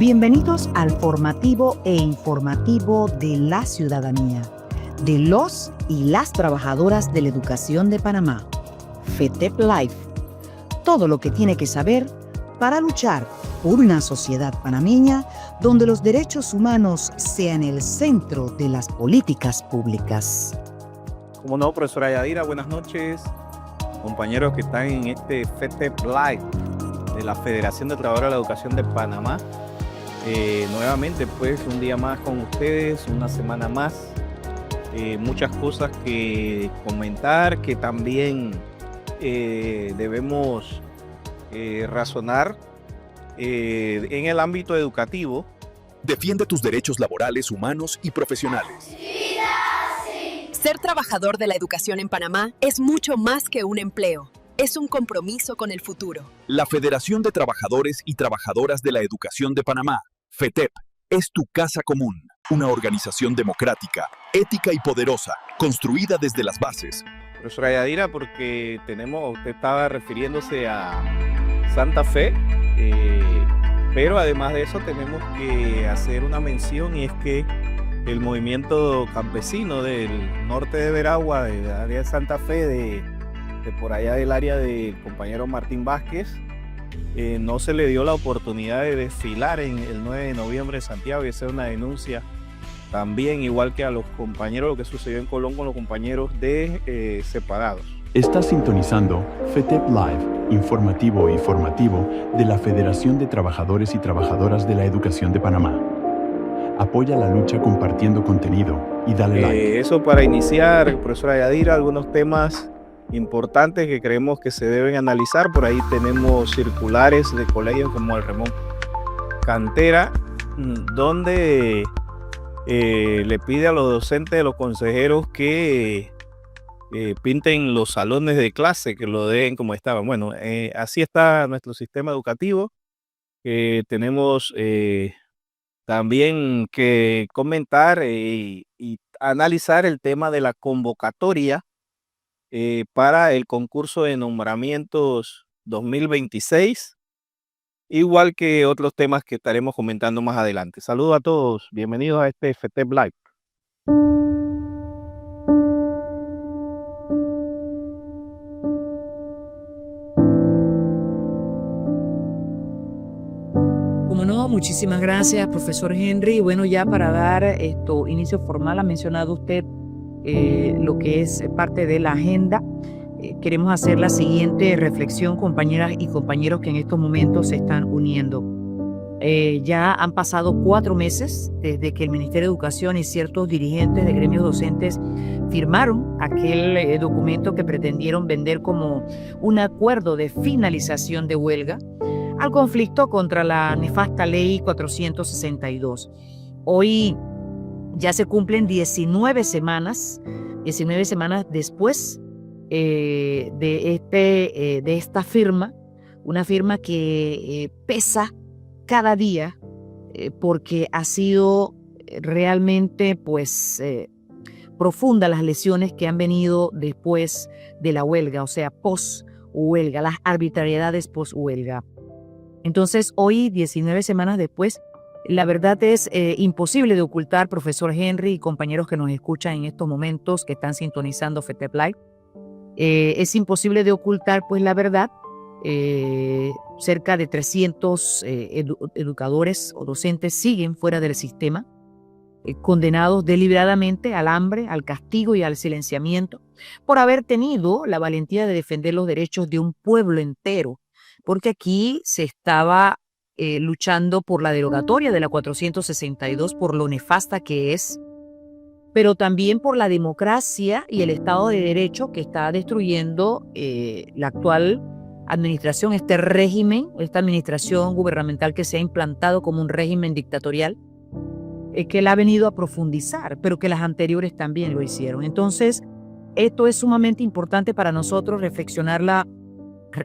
Bienvenidos al formativo e informativo de la ciudadanía, de los y las trabajadoras de la educación de Panamá, FETEP Live. Todo lo que tiene que saber para luchar por una sociedad panameña donde los derechos humanos sean el centro de las políticas públicas. Como no, profesora Yadira, buenas noches. Compañeros que están en este FETEP Live de la Federación de Trabajadores de la Educación de Panamá. Nuevamente, pues, un día más con ustedes, una semana más. Muchas cosas que comentar, que también debemos razonar en el ámbito educativo. Defiende tus derechos laborales, humanos y profesionales. Ser trabajador de la educación en Panamá es mucho más que un empleo. Es un compromiso con el futuro. La Federación de Trabajadores y Trabajadoras de la Educación de Panamá, FETEP, es tu casa común. Una organización democrática, ética y poderosa, construida desde las bases. Profesora Yadira, porque usted estaba refiriéndose a Santa Fe, pero además de eso tenemos que hacer una mención, y es que el movimiento campesino del norte de Veragua, del área de Santa Fe, de por allá del área del compañero Martín Vázquez, no se le dio la oportunidad de desfilar en el 9 de noviembre en Santiago, y esa es una denuncia también, igual que a los compañeros, lo que sucedió en Colón con los compañeros de Separados. Está sintonizando FETEP Live, informativo y formativo de la Federación de Trabajadores y Trabajadoras de la Educación de Panamá. Apoya la lucha compartiendo contenido y dale like. Eso para iniciar, profesora Yadira, algunos temas importantes que creemos que se deben analizar. Por ahí tenemos circulares de colegios como el Ramón Cantera, donde le pide a los docentes, a los consejeros, que pinten los salones de clase, que lo dejen como estaban. Bueno, así está nuestro sistema educativo. Tenemos también que comentar y analizar el tema de la convocatoria para el concurso de nombramientos 2026, igual que otros temas que estaremos comentando más adelante. Saludos a todos, bienvenidos a este FETEP Live. Como no, muchísimas gracias, profesor Henry. Bueno, ya para dar inicio formal, ha mencionado usted lo que es parte de la agenda. Queremos hacer la siguiente reflexión, compañeras y compañeros que en estos momentos se están uniendo. Ya han pasado 4 meses desde que el Ministerio de Educación y ciertos dirigentes de gremios docentes firmaron aquel documento que pretendieron vender como un acuerdo de finalización de huelga al conflicto contra la nefasta Ley 462. Hoy ya se cumplen 19 semanas después de esta firma, una firma que pesa cada día porque ha sido realmente profunda las lesiones que han venido después de la huelga, o sea, post-huelga, las arbitrariedades post-huelga. Entonces, hoy, 19 semanas después, la verdad es imposible de ocultar, profesor Henry y compañeros que nos escuchan en estos momentos, que están sintonizando FETEP Live, es imposible de ocultar, pues, la verdad. Cerca de 300 educadores o docentes siguen fuera del sistema, condenados deliberadamente al hambre, al castigo y al silenciamiento, por haber tenido la valentía de defender los derechos de un pueblo entero, porque aquí se estaba luchando por la derogatoria de la 462, por lo nefasta que es, pero también por la democracia y el Estado de Derecho que está destruyendo la actual administración, este régimen, esta administración gubernamental que se ha implantado como un régimen dictatorial, que la ha venido a profundizar, pero que las anteriores también lo hicieron. Entonces, esto es sumamente importante para nosotros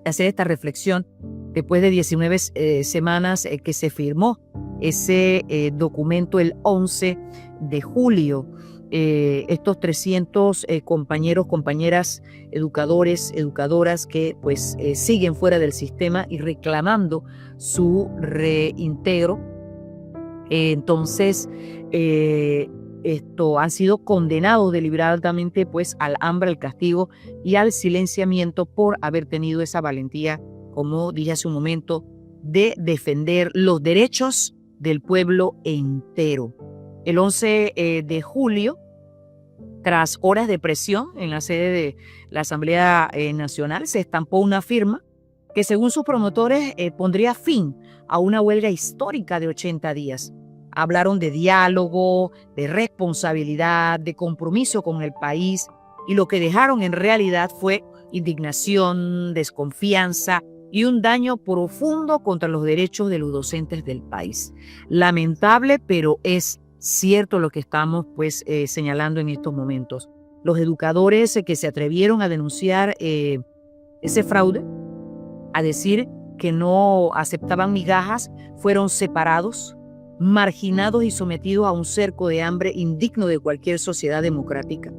hacer esta reflexión después de 19 semanas que se firmó ese documento el 11 de julio. Estos 300 compañeros, compañeras, educadores, educadoras que siguen fuera del sistema y reclamando su reintegro Entonces, han sido condenados deliberadamente pues al hambre, al castigo y al silenciamiento por haber tenido esa valentía, como dije hace un momento, de defender los derechos del pueblo entero. El 11 de julio, tras horas de presión en la sede de la Asamblea Nacional, se estampó una firma que según sus promotores pondría fin a una huelga histórica de 80 días. Hablaron de diálogo, de responsabilidad, de compromiso con el país, y lo que dejaron en realidad fue indignación, desconfianza y un daño profundo contra los derechos de los docentes del país. Lamentable, pero es cierto lo que estamos señalando en estos momentos. Los educadores que se atrevieron a denunciar ese fraude, a decir que no aceptaban migajas, fueron separados, marginados y sometidos a un cerco de hambre indigno de cualquier sociedad democrática.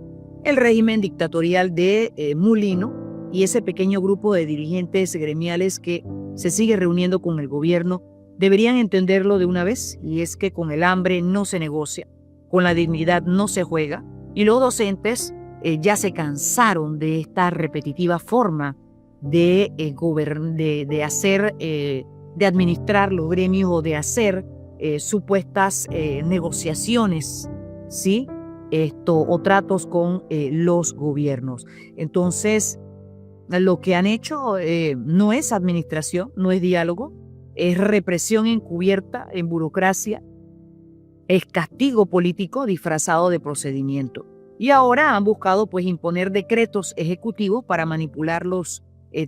El régimen dictatorial de Mulino y ese pequeño grupo de dirigentes gremiales que se sigue reuniendo con el gobierno deberían entenderlo de una vez, y es que con el hambre no se negocia, con la dignidad no se juega, y los docentes ya se cansaron de esta repetitiva forma de administrar los gremios o de hacer supuestas negociaciones, ¿sí? O tratos con los gobiernos. Entonces, lo que han hecho no es administración, no es diálogo, es represión encubierta en burocracia, es castigo político disfrazado de procedimiento. Y ahora han buscado imponer decretos ejecutivos para manipular los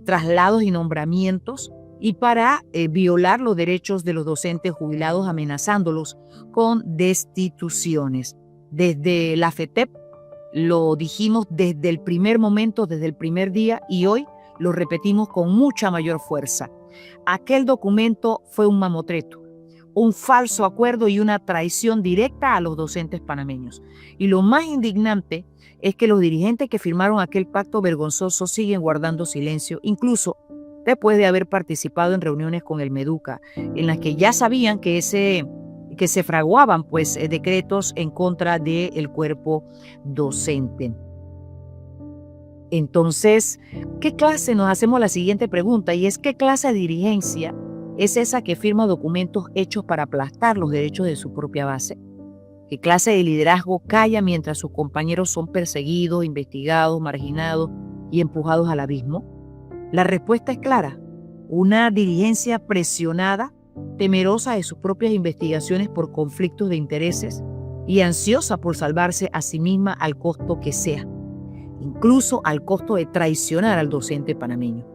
traslados y nombramientos y para violar los derechos de los docentes jubilados, amenazándolos con destituciones. Desde la FETEP lo dijimos desde el primer momento, desde el primer día, y hoy lo repetimos con mucha mayor fuerza. Aquel documento fue un mamotreto, un falso acuerdo y una traición directa a los docentes panameños. Y lo más indignante es que los dirigentes que firmaron aquel pacto vergonzoso siguen guardando silencio, incluso después de haber participado en reuniones con el Meduca, en las que ya sabían que se fraguaban decretos en contra del cuerpo docente. Entonces, nos hacemos la siguiente pregunta, y es: ¿qué clase de dirigencia es esa que firma documentos hechos para aplastar los derechos de su propia base? ¿Qué clase de liderazgo calla mientras sus compañeros son perseguidos, investigados, marginados y empujados al abismo? La respuesta es clara: una dirigencia presionada, temerosa de sus propias investigaciones por conflictos de intereses y ansiosa por salvarse a sí misma al costo que sea, incluso al costo de traicionar al docente panameño.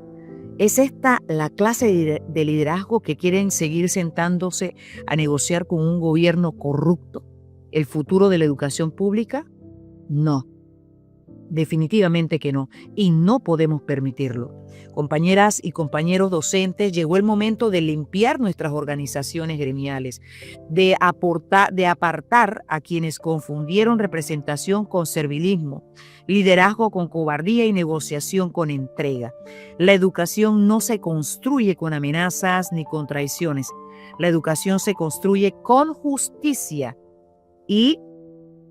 ¿Es esta la clase de liderazgo que quieren seguir sentándose a negociar con un gobierno corrupto el futuro de la educación pública? No, definitivamente que no, y no podemos permitirlo. Compañeras y compañeros docentes, llegó el momento de limpiar nuestras organizaciones gremiales, de apartar a quienes confundieron representación con servilismo, liderazgo con cobardía y negociación con entrega. La educación no se construye con amenazas ni con traiciones. La educación se construye con justicia. Y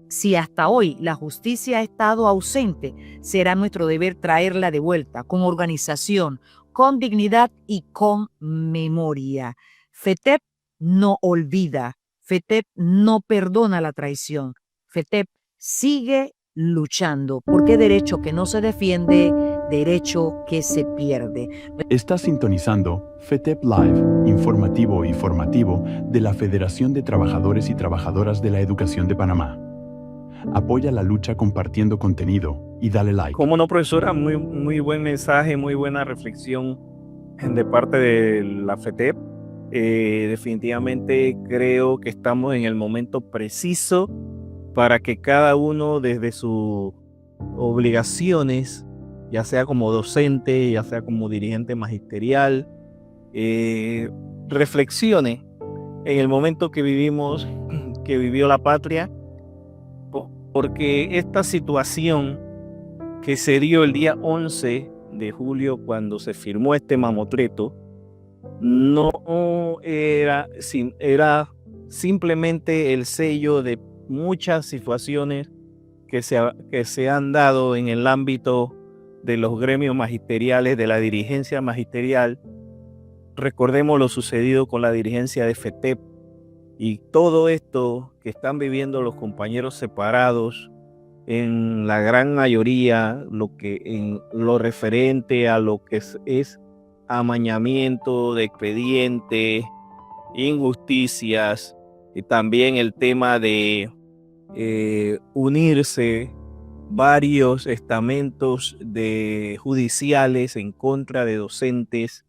si hasta hoy la justicia ha estado ausente, será nuestro deber traerla de vuelta con organización, con dignidad y con memoria. FETEP no olvida, FETEP no perdona la traición. FETEP sigue luchando, porque derecho que no se defiende, derecho que se pierde. Está sintonizando FETEP Live, informativo y formativo de la Federación de Trabajadores y Trabajadoras de la Educación de Panamá. Apoya la lucha compartiendo contenido y dale like. ¿Cómo no, profesora? Muy buen mensaje, muy buena reflexión de parte de la FETEP. Definitivamente creo que estamos en el momento preciso para que cada uno, desde sus obligaciones, ya sea como docente, ya sea como dirigente magisterial, reflexione en el momento que vivimos, que vivió la patria, porque esta situación que se dio el día 11 de julio cuando se firmó este mamotreto no era simplemente el sello de muchas situaciones que se han dado en el ámbito de los gremios magisteriales, de la dirigencia magisterial. Recordemos lo sucedido con la dirigencia de FETEP y todo esto que están viviendo los compañeros separados, en la gran mayoría, en lo referente a lo que es amañamiento de expedientes, injusticias, y también el tema de unirse varios estamentos judiciales en contra de docentes.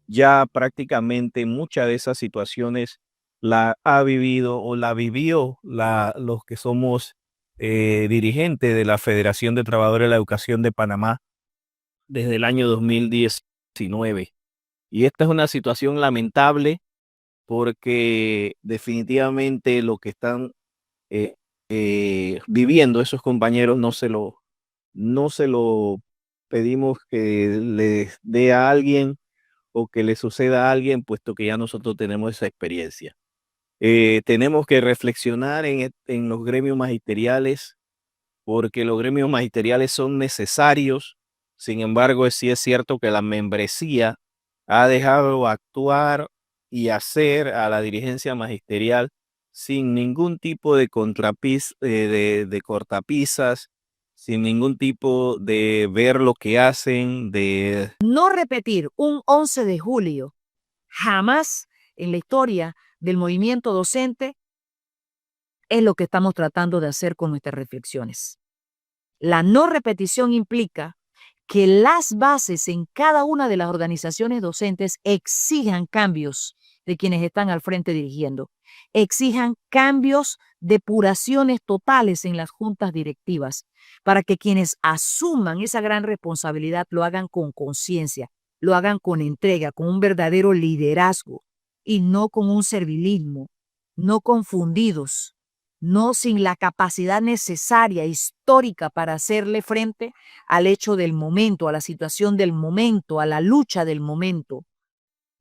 Ya prácticamente muchas de esas situaciones la ha vivido o la vivió los que somos dirigentes de la Federación de Trabajadores de la Educación de Panamá desde el año 2019. Y esta es una situación lamentable porque definitivamente lo que están eh, viviendo esos compañeros no se lo pedimos que les dé a alguien o que le suceda a alguien, puesto que ya nosotros tenemos esa experiencia. Tenemos que reflexionar en los gremios magisteriales, porque los gremios magisteriales son necesarios. Sin embargo, sí es cierto que la membresía ha dejado actuar y hacer a la dirigencia magisterial sin ningún tipo de de cortapisas, sin ningún tipo de ver lo que hacen, de No repetir un 11 de julio jamás en la historia del movimiento docente es lo que estamos tratando de hacer con nuestras reflexiones. La no repetición implica que las bases en cada una de las organizaciones docentes exijan cambios de quienes están al frente dirigiendo, exijan cambios, depuraciones totales en las juntas directivas, para que quienes asuman esa gran responsabilidad lo hagan con conciencia, lo hagan con entrega, con un verdadero liderazgo y no con un servilismo, no confundidos, no sin la capacidad necesaria, histórica, para hacerle frente al hecho del momento, a la situación del momento, a la lucha del momento.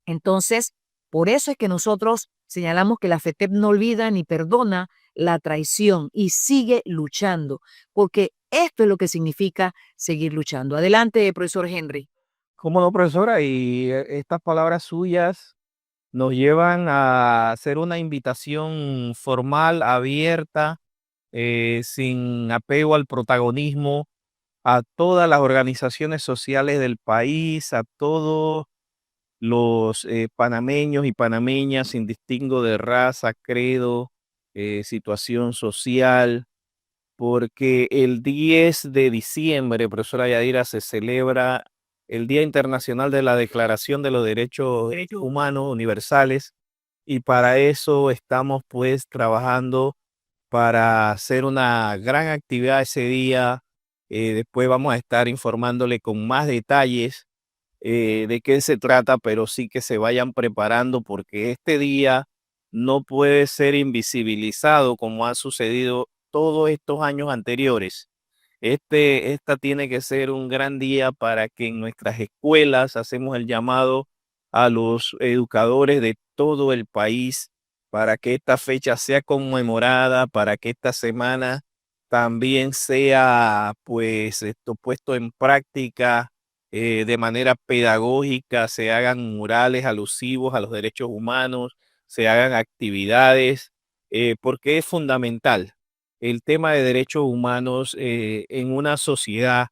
Entonces, por eso es que nosotros señalamos que la FETEP no olvida ni perdona la traición y sigue luchando, porque esto es lo que significa seguir luchando. Adelante, profesor Henry. ¿Cómo no, profesora? Y estas palabras suyas nos llevan a hacer una invitación formal, abierta, sin apego al protagonismo, a todas las organizaciones sociales del país, a todos los panameños y panameñas, sin distingo de raza, credo, situación social, porque el 10 de diciembre, profesora Yadira, se celebra el Día Internacional de la Declaración de los Derechos Humanos Universales, y para eso estamos pues trabajando para hacer una gran actividad ese día. Después vamos a estar informándole con más detalles de qué se trata, pero sí que se vayan preparando, porque este día no puede ser invisibilizado como ha sucedido todos estos años anteriores. Esta tiene que ser un gran día para que en nuestras escuelas hacemos el llamado a los educadores de todo el país para que esta fecha sea conmemorada, para que esta semana también sea pues esto puesto en práctica de manera pedagógica, se hagan murales alusivos a los derechos humanos, se hagan actividades, porque es fundamental. El tema de derechos humanos en una sociedad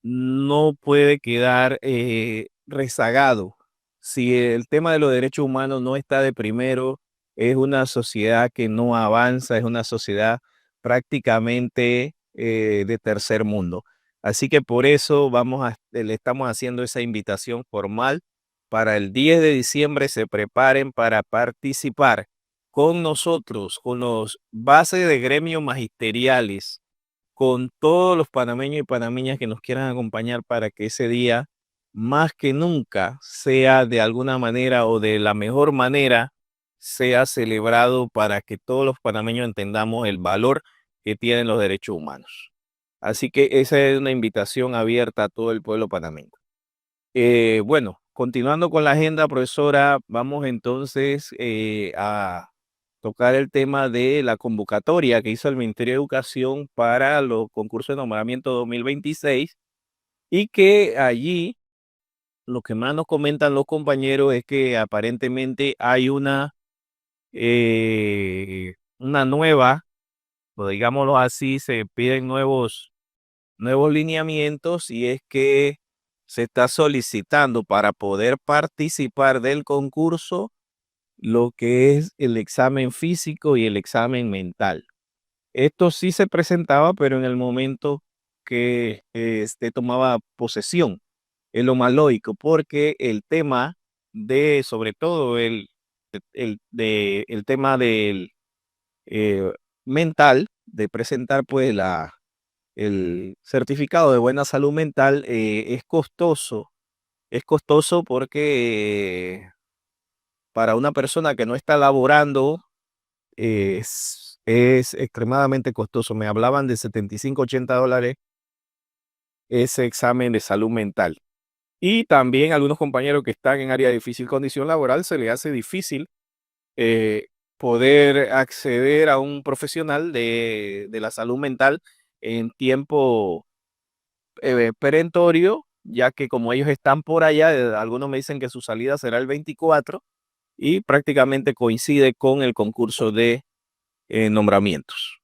no puede quedar rezagado. Si el tema de los derechos humanos no está de primero, es una sociedad que no avanza, es una sociedad prácticamente de tercer mundo. Así que por eso le estamos haciendo esa invitación formal para el 10 de diciembre. Se preparen para participar con nosotros, con los bases de gremios magisteriales, con todos los panameños y panameñas que nos quieran acompañar, para que ese día, más que nunca, sea de alguna manera o de la mejor manera, sea celebrado, para que todos los panameños entendamos el valor que tienen los derechos humanos. Así que esa es una invitación abierta a todo el pueblo panameño. Bueno, continuando con la agenda, profesora, vamos entonces a tocar el tema de la convocatoria que hizo el Ministerio de Educación para los concursos de nombramiento 2026 y que allí lo que más nos comentan los compañeros es que aparentemente hay una nueva, o digámoslo así, se piden nuevos lineamientos y es que se está solicitando para poder participar del concurso lo que es el examen físico y el examen mental. Esto sí se presentaba, pero en el momento que tomaba posesión. Es lo más lógico, porque el tema sobre todo el tema del eh, mental, de presentar pues el certificado de buena salud mental, es costoso porque para una persona que no está laborando es extremadamente costoso. Me hablaban de 75, $80 ese examen de salud mental. Y también algunos compañeros que están en área de difícil condición laboral se les hace difícil eh, poder acceder a un profesional de la salud mental en tiempo perentorio, ya que como ellos están por allá, algunos me dicen que su salida será el 24 y prácticamente coincide con el concurso de nombramientos.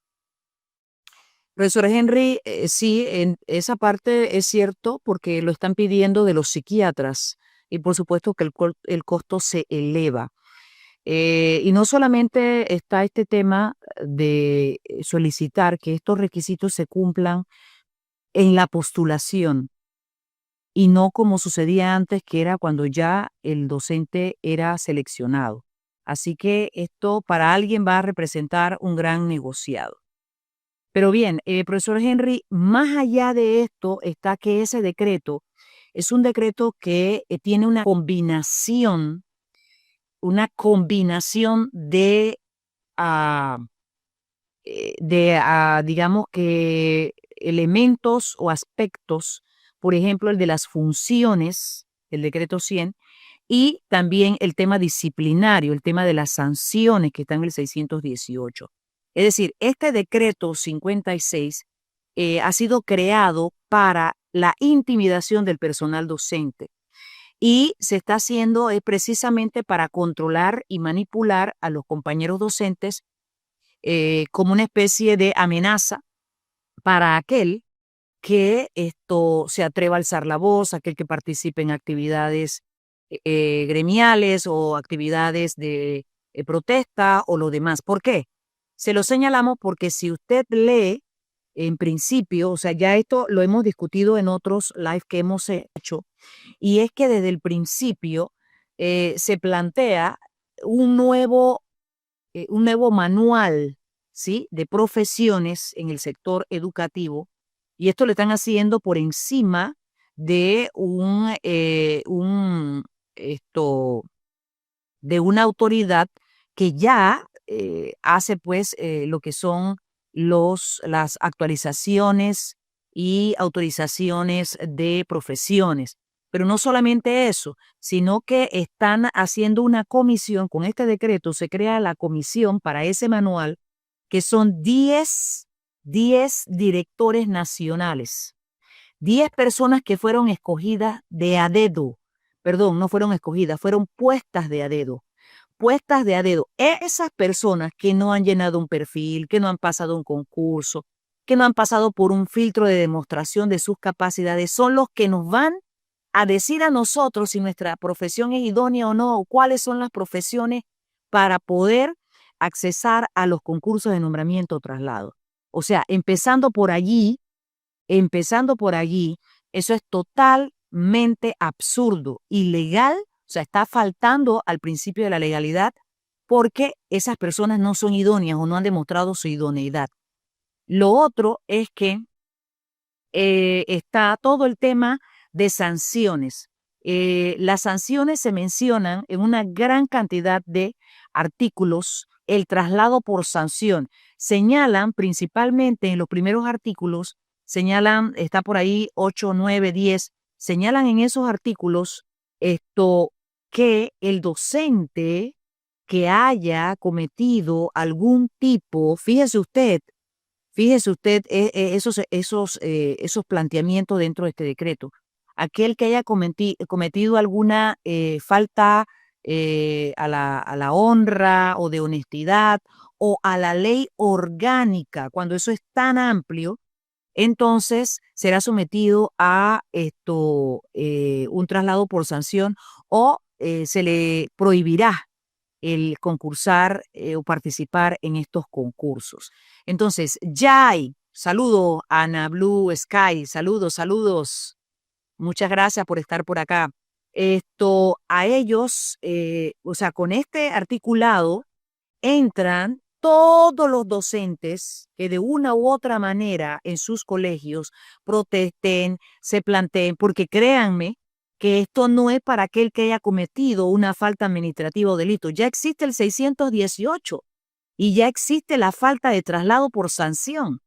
Profesor Henry, sí, en esa parte es cierto porque lo están pidiendo de los psiquiatras y por supuesto que el costo se eleva. Y no solamente está este tema de solicitar que estos requisitos se cumplan en la postulación y no como sucedía antes, que era cuando ya el docente era seleccionado. Así que esto para alguien va a representar un gran negociado. Pero bien, profesor Henry, más allá de esto está que ese decreto es un decreto que tiene una combinación digamos que elementos o aspectos, por ejemplo, el de las funciones, el decreto 100, y también el tema disciplinario, el tema de las sanciones que está en el 618. Es decir, este decreto 56 ha sido creado para la intimidación del personal docente y se está haciendo precisamente para controlar y manipular a los compañeros docentes como una especie de amenaza para aquel que esto se atreva a alzar la voz, aquel que participe en actividades gremiales o actividades de protesta o lo demás. ¿Por qué? Se lo señalamos porque si usted lee en principio, o sea, ya esto lo hemos discutido en otros live que hemos hecho, y es que desde el principio se plantea un nuevo manual, ¿sí?, de profesiones en el sector educativo, y esto lo están haciendo por encima de de una autoridad que ya hace pues lo que son las actualizaciones y autorizaciones de profesiones. Pero no solamente eso, sino que están haciendo una comisión, con este decreto se crea la comisión para ese manual, que son 10 directores nacionales, 10 personas que fueron escogidas de a dedo, perdón, no fueron escogidas, fueron puestas de a dedo. Puestas de a dedo. Esas personas que no han llenado un perfil, que no han pasado un concurso, que no han pasado por un filtro de demostración de sus capacidades, son los que nos van a decir a nosotros si nuestra profesión es idónea o no, o cuáles son las profesiones para poder accesar a los concursos de nombramiento o traslado. O sea, empezando por allí, eso es totalmente absurdo, ilegal, o sea, está faltando al principio de la legalidad porque esas personas no son idóneas o no han demostrado su idoneidad. Lo otro es que está todo el tema de sanciones. Las sanciones se mencionan en una gran cantidad de artículos, el traslado por sanción. Señalan principalmente en los primeros artículos, está por ahí 8, 9, 10, señalan en esos artículos que el docente que haya cometido algún tipo, fíjese usted esos planteamientos dentro de este decreto. Aquel que haya cometido alguna falta a la honra o de honestidad o a la ley orgánica, cuando eso es tan amplio, entonces será sometido a un traslado por sanción o se le prohibirá el concursar o participar en estos concursos. Entonces, ya hay, saludo Ana Blue Sky, saludos. Muchas gracias por estar por acá. A ellos, o sea, con este articulado entran todos los docentes que de una u otra manera en sus colegios protesten, se planteen, porque créanme que esto no es para aquel que haya cometido una falta administrativa o delito. Ya existe el 618 y ya existe la falta de traslado por sanción.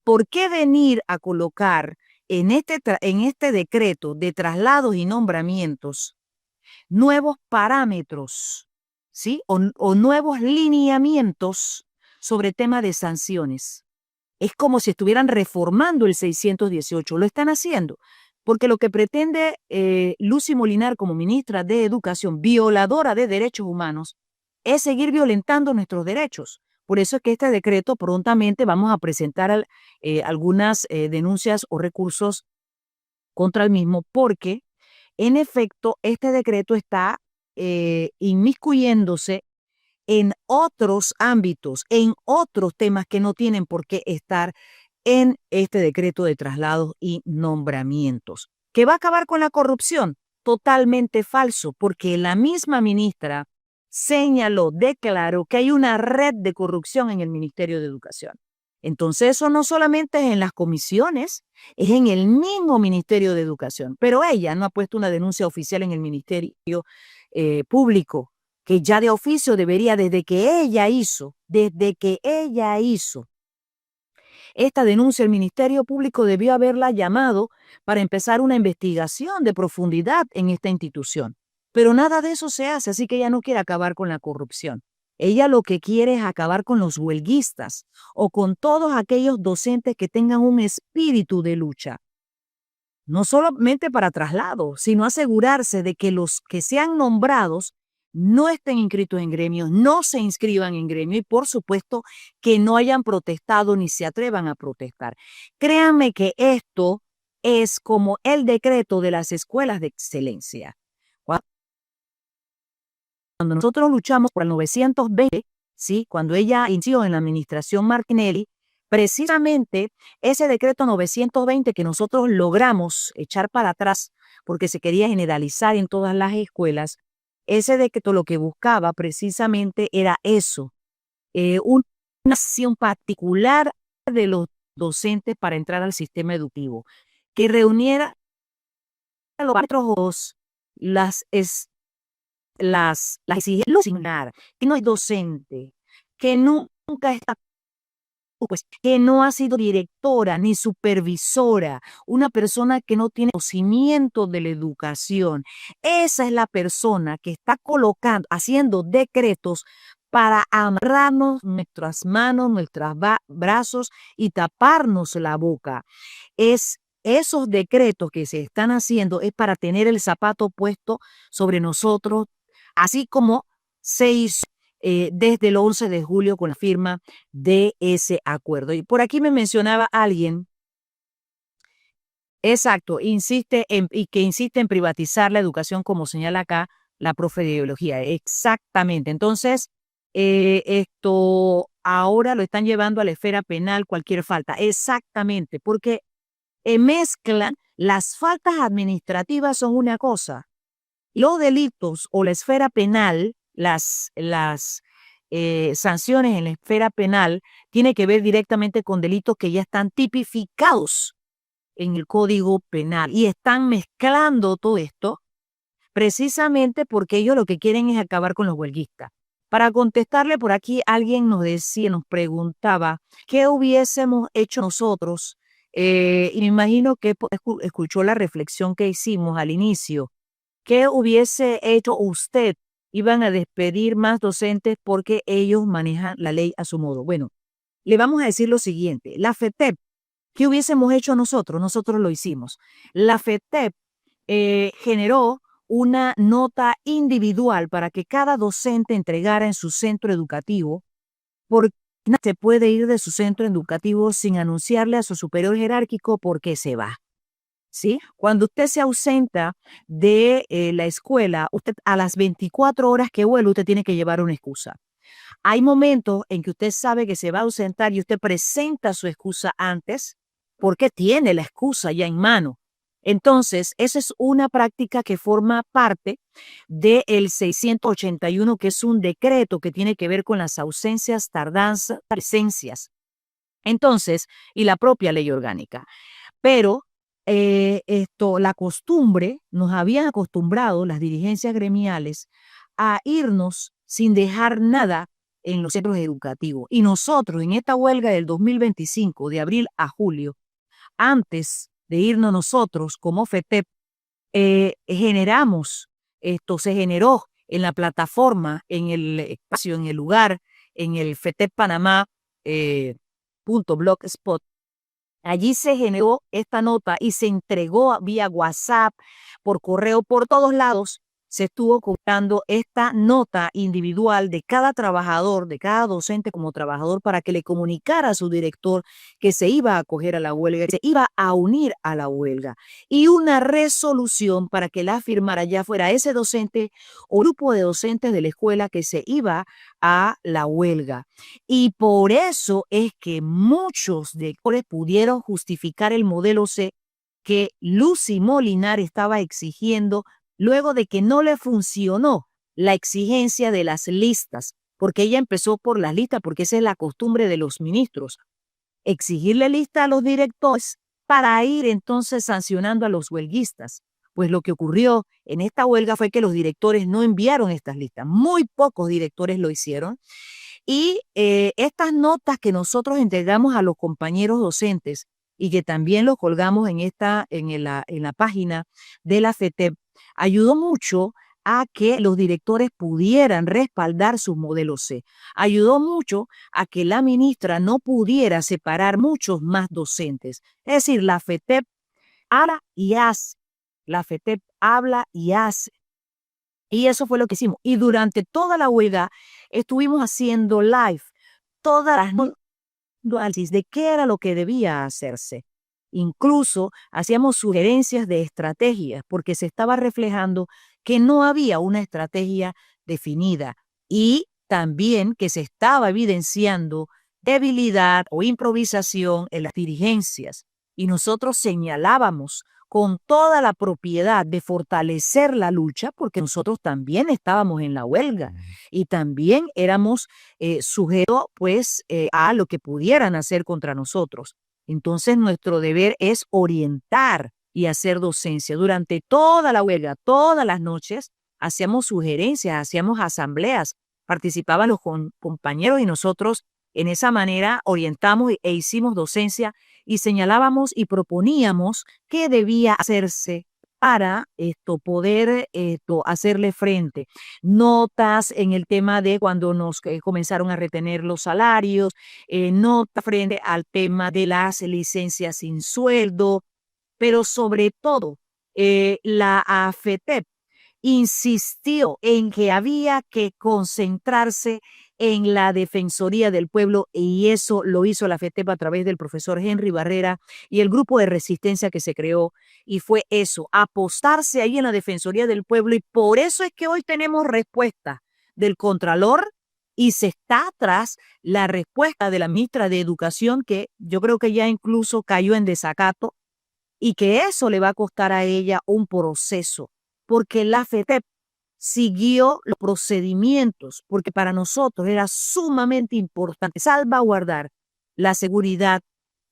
¿Por qué venir a colocar en este decreto de traslados y nombramientos nuevos parámetros, ¿sí? O nuevos lineamientos sobre tema de sanciones? Es como si estuvieran reformando el 618. Lo están haciendo porque lo que pretende Lucy Molinar como ministra de Educación, violadora de derechos humanos, es seguir violentando nuestros derechos. Por eso es que este decreto prontamente vamos a presentar algunas denuncias o recursos contra el mismo, porque en efecto este decreto está inmiscuyéndose en otros ámbitos, en otros temas que no tienen por qué estar en este decreto de traslados y nombramientos. ¿Que va a acabar con la corrupción? Totalmente falso, porque la misma ministra señaló, declaró que hay una red de corrupción en el Ministerio de Educación. Entonces eso no solamente es en las comisiones, es en el mismo Ministerio de Educación, pero ella no ha puesto una denuncia oficial en el Ministerio Público, que ya de oficio debería, desde que ella hizo esta denuncia, el Ministerio Público debió haberla llamado para empezar una investigación de profundidad en esta institución. Pero nada de eso se hace, así que ella no quiere acabar con la corrupción. Ella lo que quiere es acabar con los huelguistas o con todos aquellos docentes que tengan un espíritu de lucha. No solamente para traslado, sino asegurarse de que los que sean nombrados no estén inscritos en gremios, no se inscriban en gremio y, por supuesto, que no hayan protestado ni se atrevan a protestar. Créanme que esto es como el decreto de las escuelas de excelencia. Cuando nosotros luchamos por el 920, ¿sí? Cuando ella inició en la administración Martinelli, precisamente ese decreto 920 que nosotros logramos echar para atrás porque se quería generalizar en todas las escuelas, ese decreto lo que buscaba precisamente era eso, una acción particular de los docentes para entrar al sistema educativo, que reuniera a los patronos, las exigencias, que no es docente, que nunca está, pues, que no ha sido directora ni supervisora, una persona que no tiene conocimiento de la educación. Esa es la persona que está colocando, haciendo decretos para amarrarnos nuestras manos, nuestros brazos y taparnos la boca. Esos decretos que se están haciendo es para tener el zapato puesto sobre nosotros, así como se hizo desde el 11 de julio con la firma de ese acuerdo. Y por aquí me mencionaba alguien, exacto, insiste en privatizar la educación, como señala acá la profe de biología. Exactamente. Entonces, esto ahora lo están llevando a la esfera penal cualquier falta. Exactamente, porque mezclan las faltas administrativas son una cosa, los delitos o la esfera penal, las sanciones en la esfera penal tiene que ver directamente con delitos que ya están tipificados en el Código Penal y están mezclando todo esto precisamente porque ellos lo que quieren es acabar con los huelguistas. Para contestarle por aquí, alguien nos preguntaba qué hubiésemos hecho nosotros, y me imagino que escuchó la reflexión que hicimos al inicio. ¿Qué hubiese hecho usted iban a despedir más docentes porque ellos manejan la ley a su modo. Bueno, le vamos a decir lo siguiente, la FETEP, ¿qué hubiésemos hecho nosotros? Nosotros lo hicimos. La FETEP generó una nota individual para que cada docente entregara en su centro educativo, porque nadie se puede ir de su centro educativo sin anunciarle a su superior jerárquico por qué se va. ¿Sí? Cuando usted se ausenta de la escuela, usted a las 24 horas que vuelve, usted tiene que llevar una excusa. Hay momentos en que usted sabe que se va a ausentar y usted presenta su excusa antes porque tiene la excusa ya en mano. Entonces, esa es una práctica que forma parte del 681, que es un decreto que tiene que ver con las ausencias, tardanzas, presencias. Entonces, y la propia ley orgánica. Pero la costumbre, nos habían acostumbrado las dirigencias gremiales a irnos sin dejar nada en los centros educativos. Y nosotros en esta huelga del 2025, de abril a julio, antes de irnos nosotros como FETEP, se generó en la plataforma, en el espacio, en el lugar, en el FETEP Panamá .blogspot. Allí se generó esta nota y se entregó vía WhatsApp, por correo, por todos lados. Se estuvo contando esta nota individual de cada trabajador, de cada docente como trabajador, para que le comunicara a su director que se iba a acoger a la huelga, que se iba a unir a la huelga. Y una resolución para que la firmara, ya fuera ese docente o grupo de docentes de la escuela que se iba a la huelga. Y por eso es que muchos directores pudieron justificar el modelo C que Lucy Molinar estaba exigiendo luego de que no le funcionó la exigencia de las listas, porque ella empezó por las listas, porque esa es la costumbre de los ministros, exigirle lista a los directores para ir entonces sancionando a los huelguistas. Pues lo que ocurrió en esta huelga fue que los directores no enviaron estas listas, muy pocos directores lo hicieron, y estas notas que nosotros entregamos a los compañeros docentes y que también los colgamos en la página de la FETEP, ayudó mucho a que los directores pudieran respaldar sus modelos C. Ayudó mucho a que la ministra no pudiera separar muchos más docentes. Es decir, la FETEP habla y hace. La FETEP habla y hace. Y eso fue lo que hicimos. Y durante toda la huelga estuvimos haciendo live todas las noches de qué era lo que debía hacerse. Incluso hacíamos sugerencias de estrategias porque se estaba reflejando que no había una estrategia definida y también que se estaba evidenciando debilidad o improvisación en las dirigencias. Y nosotros señalábamos con toda la propiedad de fortalecer la lucha, porque nosotros también estábamos en la huelga y también éramos sujetos pues, a lo que pudieran hacer contra nosotros. Entonces nuestro deber es orientar y hacer docencia. Durante toda la huelga, todas las noches, hacíamos sugerencias, hacíamos asambleas, participaban los compañeros y nosotros en esa manera orientamos e hicimos docencia y señalábamos y proponíamos qué debía hacerse para poder hacerle frente. Notas en el tema de cuando nos comenzaron a retener los salarios, nota frente al tema de las licencias sin sueldo, pero sobre todo la AFETEP insistió en que había que concentrarse en la Defensoría del Pueblo y eso lo hizo la FETEP a través del profesor Henry Barrera y el grupo de resistencia que se creó y fue eso, apostarse ahí en la Defensoría del Pueblo y por eso es que hoy tenemos respuesta del Contralor y se está atrás la respuesta de la ministra de Educación que yo creo que ya incluso cayó en desacato y que eso le va a costar a ella un proceso porque la FETEP siguió los procedimientos, porque para nosotros era sumamente importante salvaguardar la seguridad,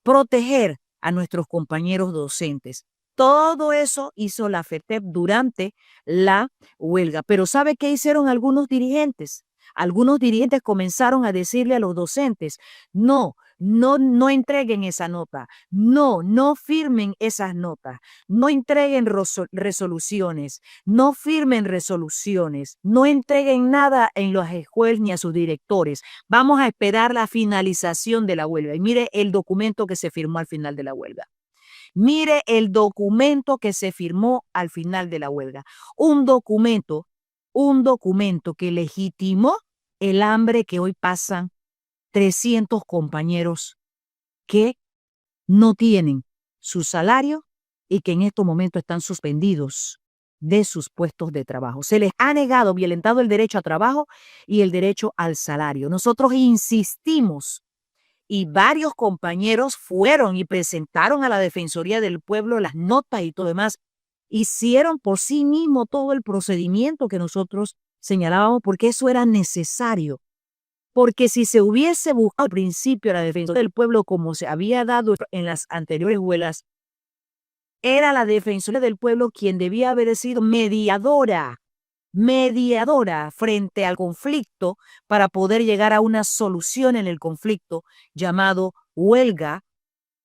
proteger a nuestros compañeros docentes. Todo eso hizo la FETEP durante la huelga. Pero ¿sabe qué hicieron algunos dirigentes? Algunos dirigentes comenzaron a decirle a los docentes, no, no entreguen esa nota, no firmen esas notas, no entreguen resoluciones, no firmen resoluciones, no entreguen nada en los jueces ni a sus directores. Vamos a esperar la finalización de la huelga. Y mire el documento que se firmó al final de la huelga. Mire el documento que se firmó al final de la huelga. Un documento que legitimó el hambre que hoy pasan 300 compañeros que no tienen su salario y que en estos momentos están suspendidos de sus puestos de trabajo. Se les ha negado, violentado el derecho a trabajo y el derecho al salario. Nosotros insistimos y varios compañeros fueron y presentaron a la Defensoría del Pueblo las notas y todo demás. Hicieron por sí mismo todo el procedimiento que nosotros señalábamos porque eso era necesario. Porque si se hubiese buscado al principio la Defensoría del Pueblo como se había dado en las anteriores huelgas, era la Defensoría del Pueblo quien debía haber sido mediadora frente al conflicto para poder llegar a una solución en el conflicto llamado huelga,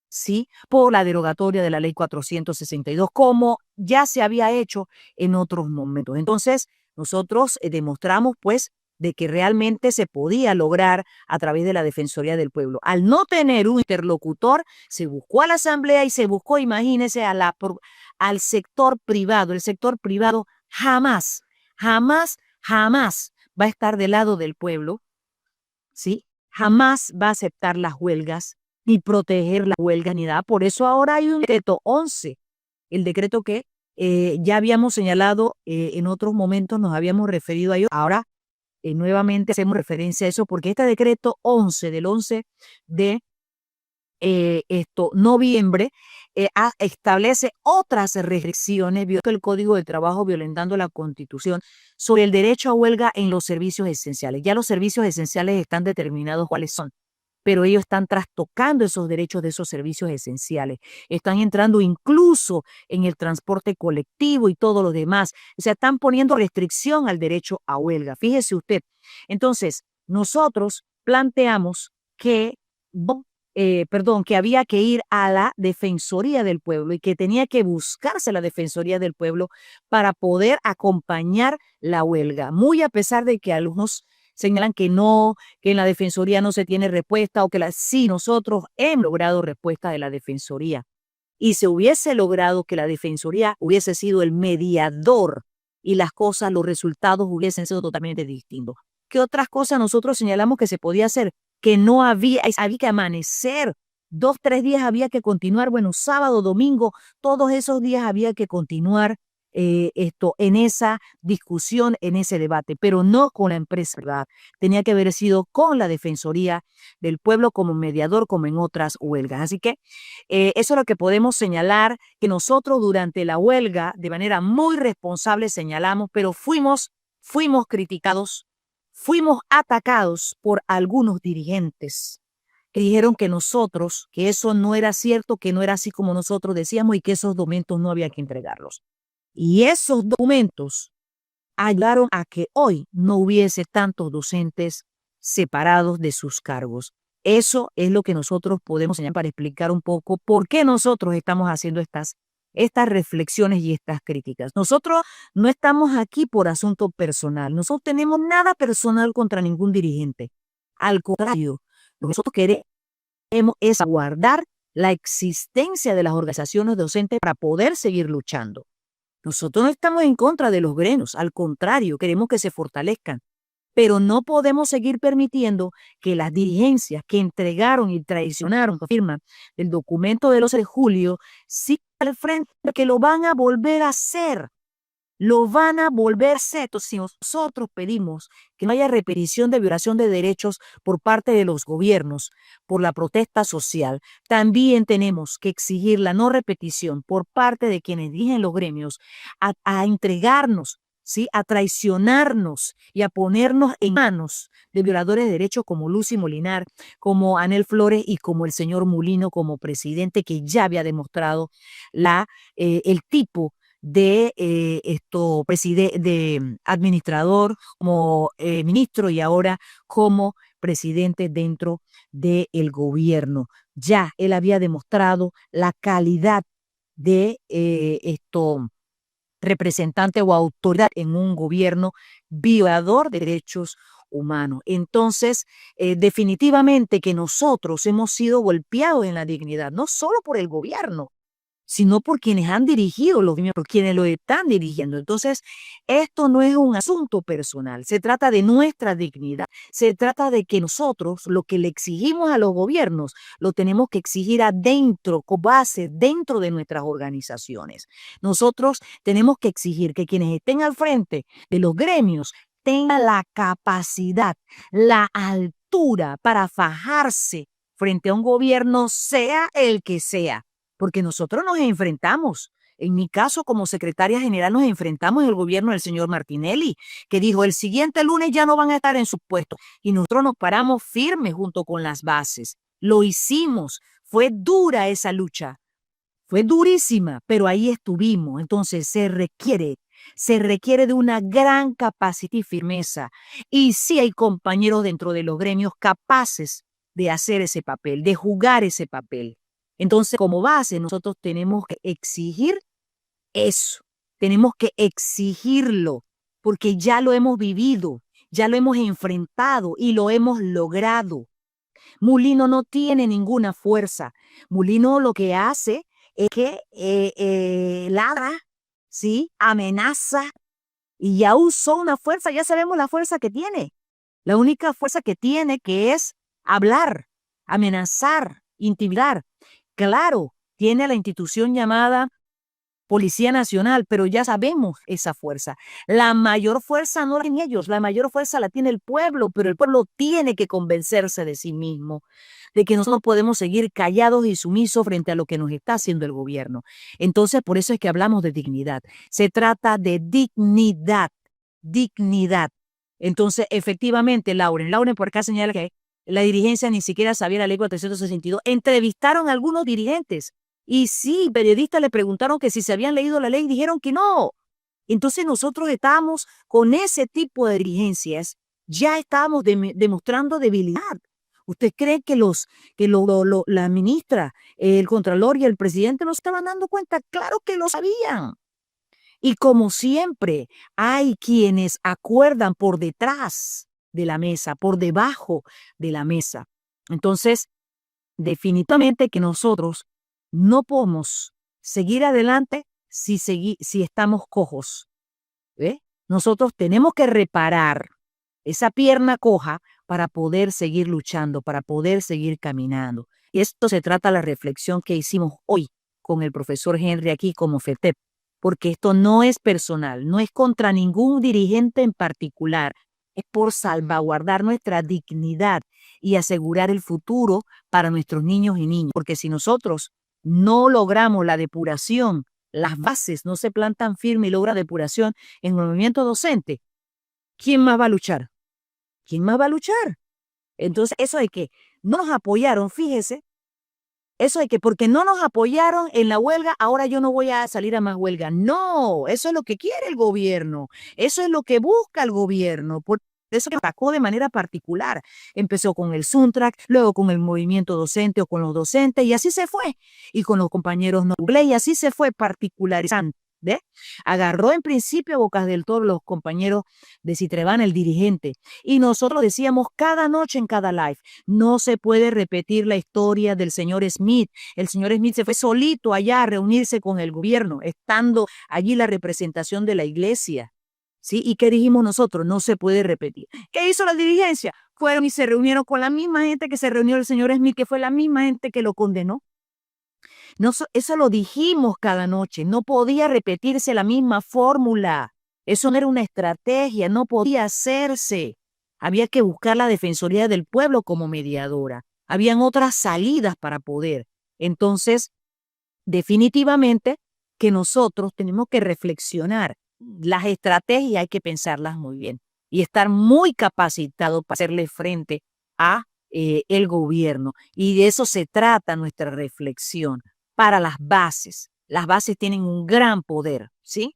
¿sí? Por la derogatoria de la ley 462, como ya se había hecho en otros momentos. Entonces, nosotros demostramos, pues, de que realmente se podía lograr a través de la Defensoría del Pueblo. Al no tener un interlocutor, se buscó a la Asamblea y se buscó, imagínense, al sector privado. El sector privado jamás va a estar del lado del pueblo, ¿sí? Jamás va a aceptar las huelgas, ni proteger las huelgas, ni nada. Por eso ahora hay un decreto 11, el decreto que ya habíamos señalado en otros momentos, nos habíamos referido a ello. Ahora nuevamente hacemos referencia a eso porque este decreto 11 del 11 de noviembre establece otras restricciones, violando el Código de Trabajo, violentando la Constitución, sobre el derecho a huelga en los servicios esenciales. Ya los servicios esenciales están determinados cuáles son, pero ellos están trastocando esos derechos de esos servicios esenciales. Están entrando incluso en el transporte colectivo y todo lo demás. O sea, están poniendo restricción al derecho a huelga. Fíjese usted. Entonces, nosotros planteamos que que había que ir a la Defensoría del Pueblo y que tenía que buscarse la Defensoría del Pueblo para poder acompañar la huelga. Muy a pesar de que algunos señalan que no, que en la Defensoría no se tiene respuesta o que sí, nosotros hemos logrado respuesta de la Defensoría. Y se hubiese logrado que la Defensoría hubiese sido el mediador y las cosas, los resultados hubiesen sido totalmente distintos. ¿Qué otras cosas nosotros señalamos que se podía hacer? Que no había que amanecer, 2, 3 días había que continuar, bueno, sábado, domingo, todos esos días había que continuar en esa discusión, en ese debate, pero no con la empresa privada. Tenía que haber sido con la Defensoría del Pueblo como mediador, como en otras huelgas. Así que eso es lo que podemos señalar, que nosotros durante la huelga, de manera muy responsable, señalamos, pero fuimos criticados, fuimos atacados por algunos dirigentes que dijeron que nosotros, que eso no era cierto, que no era así como nosotros decíamos y que esos documentos no había que entregarlos. Y esos documentos ayudaron a que hoy no hubiese tantos docentes separados de sus cargos. Eso es lo que nosotros podemos señalar para explicar un poco por qué nosotros estamos haciendo estas reflexiones y estas críticas. Nosotros no estamos aquí por asunto personal. Nosotros tenemos nada personal contra ningún dirigente. Al contrario, lo que nosotros queremos es guardar la existencia de las organizaciones docentes para poder seguir luchando. Nosotros no estamos en contra de los gremios, al contrario, queremos que se fortalezcan, pero no podemos seguir permitiendo que las dirigencias que entregaron y traicionaron la firma del documento del 11 de julio sigan al frente, porque lo van a volver a hacer. Lo van a volver a hacer. Entonces, si nosotros pedimos que no haya repetición de violación de derechos por parte de los gobiernos por la protesta social, también tenemos que exigir la no repetición por parte de quienes dirigen los gremios a entregarnos, ¿sí?, a traicionarnos y a ponernos en manos de violadores de derechos como Lucy Molinar, como Anel Flores y como el señor Mulino como presidente, que ya había demostrado el tipo de administrador, como ministro y ahora como presidente dentro del gobierno. Ya él había demostrado la calidad de representante o autoridad en un gobierno violador de derechos humanos. Entonces, definitivamente que nosotros hemos sido golpeados en la dignidad, no solo por el gobierno, sino por quienes han dirigido los gobiernos, por quienes lo están dirigiendo. Entonces, esto no es un asunto personal, se trata de nuestra dignidad, se trata de que nosotros lo que le exigimos a los gobiernos lo tenemos que exigir adentro, con base dentro de nuestras organizaciones. Nosotros tenemos que exigir que quienes estén al frente de los gremios tengan la capacidad, la altura para fajarse frente a un gobierno, sea el que sea. Porque nosotros nos enfrentamos. En mi caso, como secretaria general, nos enfrentamos al gobierno del señor Martinelli, que dijo, el siguiente lunes ya no van a estar en sus puestos. Y nosotros nos paramos firmes junto con las bases. Lo hicimos. Fue dura esa lucha. Fue durísima, pero ahí estuvimos. Entonces se requiere de una gran capacidad y firmeza. Y sí hay compañeros dentro de los gremios capaces de hacer ese papel, de jugar ese papel. Entonces, como base, nosotros tenemos que exigir eso, tenemos que exigirlo, porque ya lo hemos vivido, ya lo hemos enfrentado y lo hemos logrado. Mulino no tiene ninguna fuerza. Mulino lo que hace es que ladra, ¿sí? Amenaza y ya usó una fuerza, ya sabemos la fuerza que tiene. La única fuerza que tiene que es hablar, amenazar, intimidar. Claro, tiene la institución llamada Policía Nacional, pero ya sabemos esa fuerza. La mayor fuerza no la tienen ellos, la mayor fuerza la tiene el pueblo, pero el pueblo tiene que convencerse de sí mismo, de que nosotros no podemos seguir callados y sumisos frente a lo que nos está haciendo el gobierno. Entonces, por eso es que hablamos de dignidad. Se trata de dignidad, dignidad. Entonces, efectivamente, Lauren por acá señala que la dirigencia ni siquiera sabía la ley 462. Entrevistaron a algunos dirigentes y sí, periodistas le preguntaron que si se habían leído la ley y dijeron que no. Entonces nosotros estábamos con ese tipo de dirigencias, ya estábamos demostrando debilidad. ¿Usted cree que la ministra, el contralor y el presidente no se estaban dando cuenta? Claro que lo sabían. Y como siempre, hay quienes acuerdan por detrás de la mesa, por debajo de la mesa. Entonces, definitivamente que nosotros no podemos seguir adelante si estamos cojos. ¿Ve? Nosotros tenemos que reparar esa pierna coja para poder seguir luchando, para poder seguir caminando. Y esto se trata de la reflexión que hicimos hoy con el profesor Henry aquí como FETEP, porque esto no es personal, no es contra ningún dirigente en particular, es por salvaguardar nuestra dignidad y asegurar el futuro para nuestros niños y niñas. Porque si nosotros no logramos la depuración, las bases no se plantan firme y logra depuración en el movimiento docente, ¿quién más va a luchar? ¿Quién más va a luchar? Entonces, eso de que no nos apoyaron, fíjese, eso de que porque no nos apoyaron en la huelga, ahora yo no voy a salir a más huelga. No, eso es lo que quiere el gobierno, eso es lo que busca el gobierno. Por eso que atacó de manera particular. Empezó con el Suntrack, luego con el movimiento docente o con los docentes, y así se fue. Y con los compañeros no, y así se fue particularizando. ¿Ve? Agarró en principio a bocas del toro los compañeros de Citreván, el dirigente, y nosotros decíamos cada noche en cada live, no se puede repetir la historia del señor Smith. El señor Smith se fue solito allá a reunirse con el gobierno, estando allí la representación de la iglesia. ¿Sí? ¿Y qué dijimos nosotros? No se puede repetir. ¿Qué hizo la dirigencia? Fueron y se reunieron con la misma gente que se reunió el señor Smith, que fue la misma gente que lo condenó. No, eso lo dijimos cada noche, no podía repetirse la misma fórmula, eso no era una estrategia, no podía hacerse. Había que buscar la Defensoría del Pueblo como mediadora, habían otras salidas para poder. Entonces, definitivamente que nosotros tenemos que reflexionar, las estrategias hay que pensarlas muy bien y estar muy capacitados para hacerle frente a el gobierno, y de eso se trata nuestra reflexión. Para las bases. Las bases tienen un gran poder, ¿sí?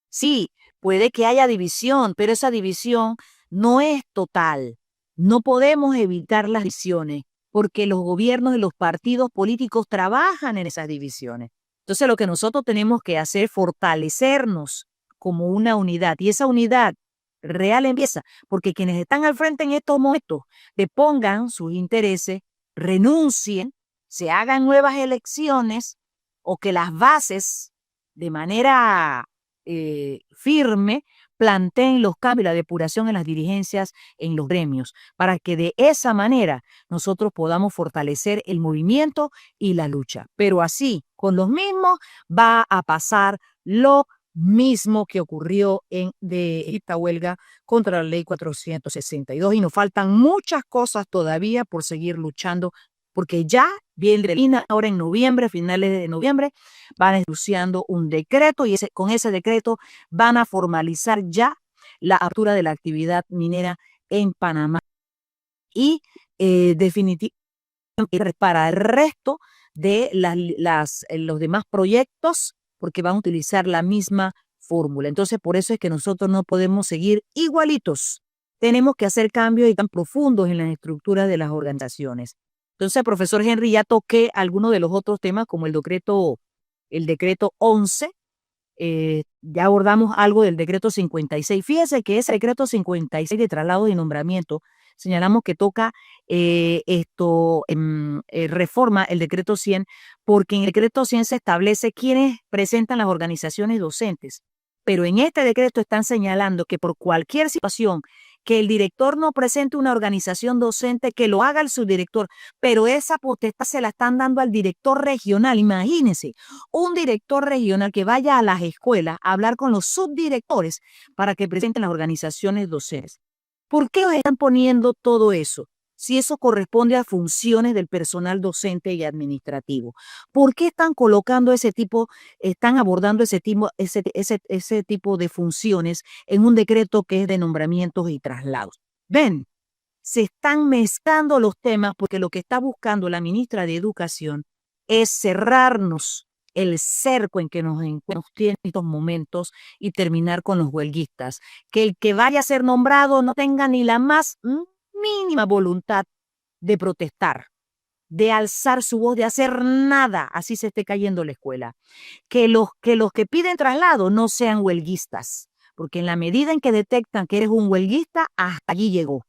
Sí, puede que haya división, pero esa división no es total. No podemos evitar las divisiones porque los gobiernos y los partidos políticos trabajan en esas divisiones. Entonces lo que nosotros tenemos que hacer es fortalecernos como una unidad, y esa unidad real empieza porque quienes están al frente en estos momentos depongan sus intereses, renuncien, se hagan nuevas elecciones o que las bases de manera firme planteen los cambios y la depuración en las dirigencias, en los gremios, para que de esa manera nosotros podamos fortalecer el movimiento y la lucha. Pero así, con los mismos, va a pasar lo mismo que ocurrió de esta huelga contra la ley 462, y nos faltan muchas cosas todavía por seguir luchando, porque ya viene ahora en noviembre, finales de noviembre, van anunciando un decreto y con ese decreto van a formalizar ya la apertura de la actividad minera en Panamá y definitivamente para el resto de los demás proyectos, porque van a utilizar la misma fórmula. Entonces, por eso es que nosotros no podemos seguir igualitos. Tenemos que hacer cambios y tan profundos en las estructuras de las organizaciones. Entonces, profesor Henry, ya toqué algunos de los otros temas como el decreto 11, ya abordamos algo del decreto 56. Fíjese que ese decreto 56 de traslado y nombramiento, señalamos que toca reforma el decreto 100, porque en el decreto 100 se establece quiénes presentan las organizaciones docentes. Pero en este decreto están señalando que por cualquier situación que el director no presente una organización docente, que lo haga el subdirector, pero esa potestad se la están dando al director regional. Imagínense, un director regional que vaya a las escuelas a hablar con los subdirectores para que presenten las organizaciones docentes. ¿Por qué os están poniendo todo eso? Si eso corresponde a funciones del personal docente y administrativo. ¿Por qué están colocando están abordando ese tipo de funciones en un decreto que es de nombramientos y traslados? Ven, se están mezclando los temas porque lo que está buscando la ministra de Educación es cerrarnos el cerco en que nos tiene en estos momentos y terminar con los huelguistas. Que el que vaya a ser nombrado no tenga ni la más mínima voluntad de protestar, de alzar su voz, de hacer nada, así se esté cayendo la escuela. Que los que piden traslado no sean huelguistas, porque en la medida en que detectan que eres un huelguista, hasta allí llegó.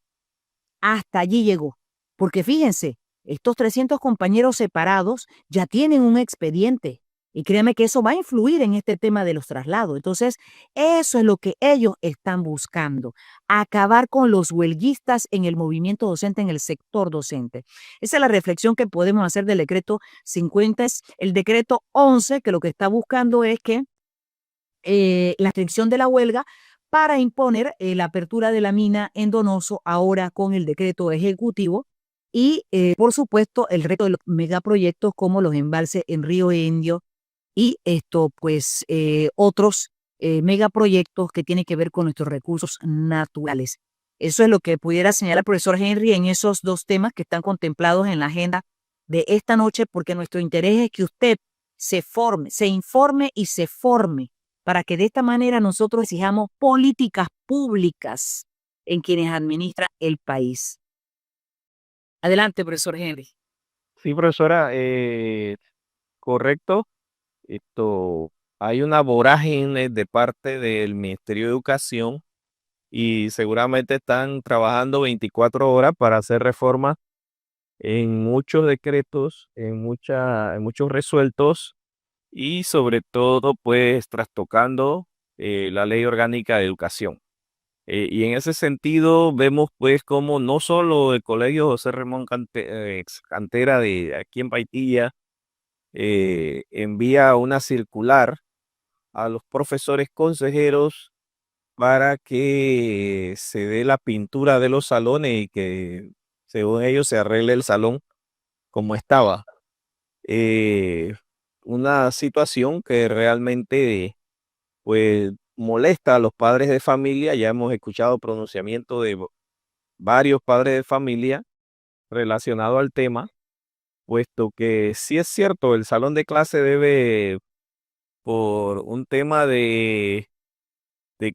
Hasta allí llegó. Porque fíjense, estos 300 compañeros separados ya tienen un expediente. Y créanme que eso va a influir en este tema de los traslados. Entonces, eso es lo que ellos están buscando. Acabar con los huelguistas en el movimiento docente, en el sector docente. Esa es la reflexión que podemos hacer del decreto 50. El decreto 11, que lo que está buscando es que la restricción de la huelga para imponer la apertura de la mina en Donoso, ahora con el decreto ejecutivo, y por supuesto el resto de los megaproyectos como los embalses en Río Indio y otros megaproyectos que tienen que ver con nuestros recursos naturales. Eso es lo que pudiera señalar el profesor Henry en esos dos temas que están contemplados en la agenda de esta noche, porque nuestro interés es que usted se informe y se forme, para que de esta manera nosotros exijamos políticas públicas en quienes administran el país. Adelante, profesor Henry. Sí, profesora, correcto. Hay una vorágine de parte del Ministerio de Educación y seguramente están trabajando 24 horas para hacer reformas en muchos decretos, en muchos resueltos y sobre todo pues trastocando la Ley Orgánica de Educación. Y en ese sentido vemos pues como no solo el Colegio José Ramón Cantera de aquí en Paitilla envía una circular a los profesores consejeros para que se dé la pintura de los salones y que según ellos se arregle el salón como estaba. Una situación que realmente pues molesta a los padres de familia. Ya hemos escuchado pronunciamiento de varios padres de familia relacionado al tema, puesto que sí es cierto, el salón de clase debe, por un tema de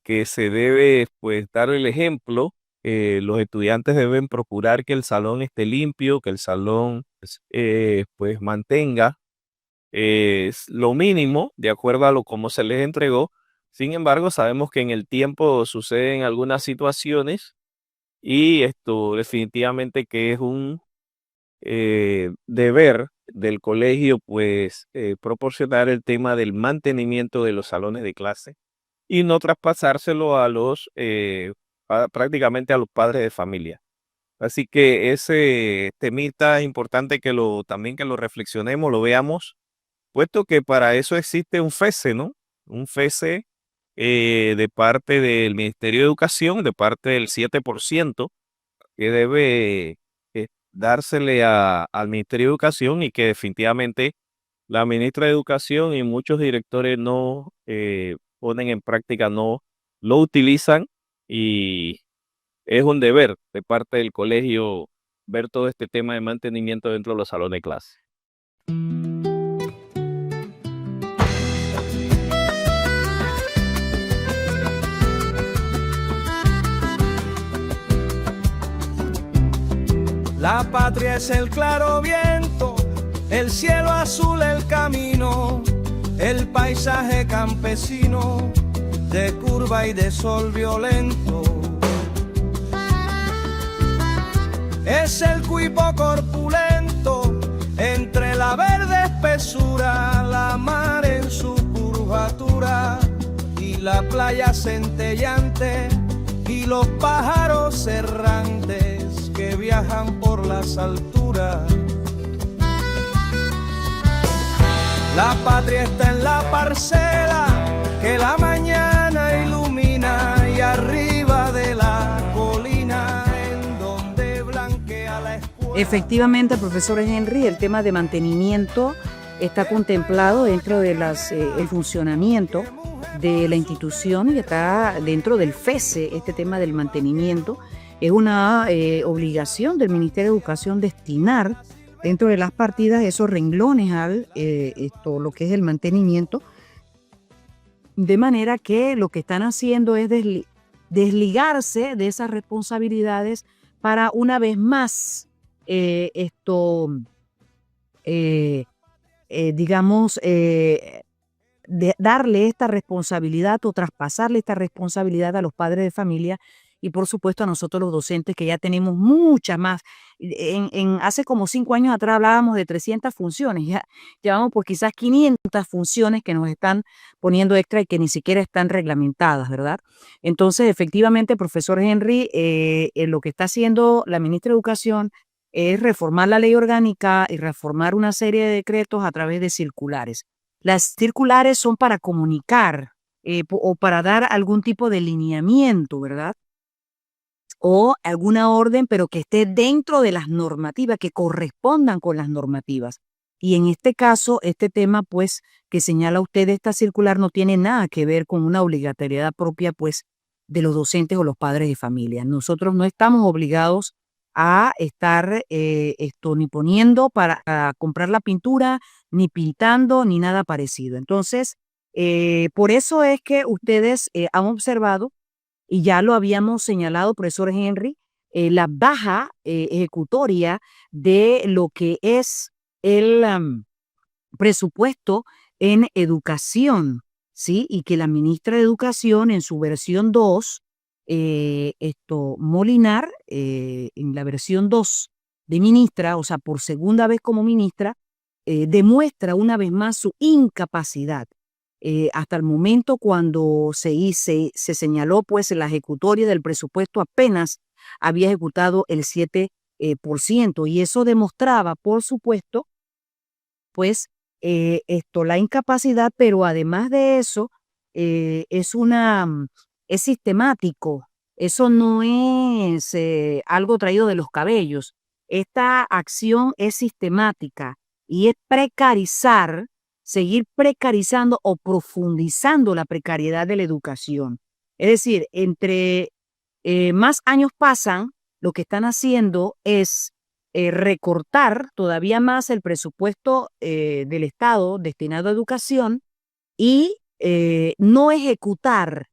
que se debe pues dar el ejemplo los estudiantes deben procurar que el salón esté limpio, que el salón pues mantenga lo mínimo de acuerdo a lo como se les entregó. Sin embargo, sabemos que en el tiempo suceden algunas situaciones y esto definitivamente que es un deber del colegio, pues proporcionar el tema del mantenimiento de los salones de clase y no traspasárselo a los prácticamente a los padres de familia. Así que ese temita es importante que también que lo reflexionemos, lo veamos, puesto que para eso existe un FESE, ¿no? Un FESE de parte del Ministerio de Educación, de parte del 7%, que debe dársele al Ministerio de Educación y que definitivamente la ministra de Educación y muchos directores no ponen en práctica, no lo utilizan y es un deber de parte del colegio ver todo este tema de mantenimiento dentro de los salones de clase. La patria es el claro viento, el cielo azul el camino, el paisaje campesino de curva y de sol violento. Es el cuipo corpulento entre la verde espesura, la mar en su curvatura y la playa centellante y los pájaros errantes que viajan por las alturas. La patria está en la parcela que la mañana ilumina y arriba de la colina en donde blanquea la escuela. Efectivamente, profesor Henry, el tema de mantenimiento está contemplado dentro de el funcionamiento de la institución y está dentro del FESE. Este tema del mantenimiento es una obligación del Ministerio de Educación destinar dentro de las partidas esos renglones al lo que es el mantenimiento, de manera que lo que están haciendo es desligarse de esas responsabilidades para una vez más darle esta responsabilidad o traspasarle esta responsabilidad a los padres de familia y por supuesto a nosotros los docentes que ya tenemos muchas más. Hace como 5 años atrás hablábamos de 300 funciones, ya llevamos pues quizás 500 funciones que nos están poniendo extra y que ni siquiera están reglamentadas, ¿verdad? Entonces, efectivamente, profesor Henry, lo que está haciendo la ministra de Educación es reformar la ley orgánica y reformar una serie de decretos a través de circulares. Las circulares son para comunicar o para dar algún tipo de lineamiento, ¿verdad? O alguna orden, pero que esté dentro de las normativas, que correspondan con las normativas. Y en este caso, este tema, pues, que señala usted, esta circular no tiene nada que ver con una obligatoriedad propia, pues, de los docentes o los padres de familia. Nosotros no estamos obligados a estar ni poniendo para comprar la pintura, ni pintando, ni nada parecido. Entonces, por eso es que ustedes han observado, y ya lo habíamos señalado, profesor Henry, la baja ejecutoria de lo que es el presupuesto en educación, ¿sí? Y que la ministra de Educación en su versión 2, Molinar, en la versión 2 de ministra, o sea, por segunda vez como ministra, demuestra una vez más su incapacidad. Hasta el momento cuando se señaló pues la ejecutoria del presupuesto apenas había ejecutado el 7%, y eso demostraba, por supuesto, pues la incapacidad, pero además de eso es sistemático. Eso no es algo traído de los cabellos. Esta acción es sistemática y es seguir precarizando o profundizando la precariedad de la educación. Es decir, entre más años pasan, lo que están haciendo es recortar todavía más el presupuesto del Estado destinado a educación y no ejecutar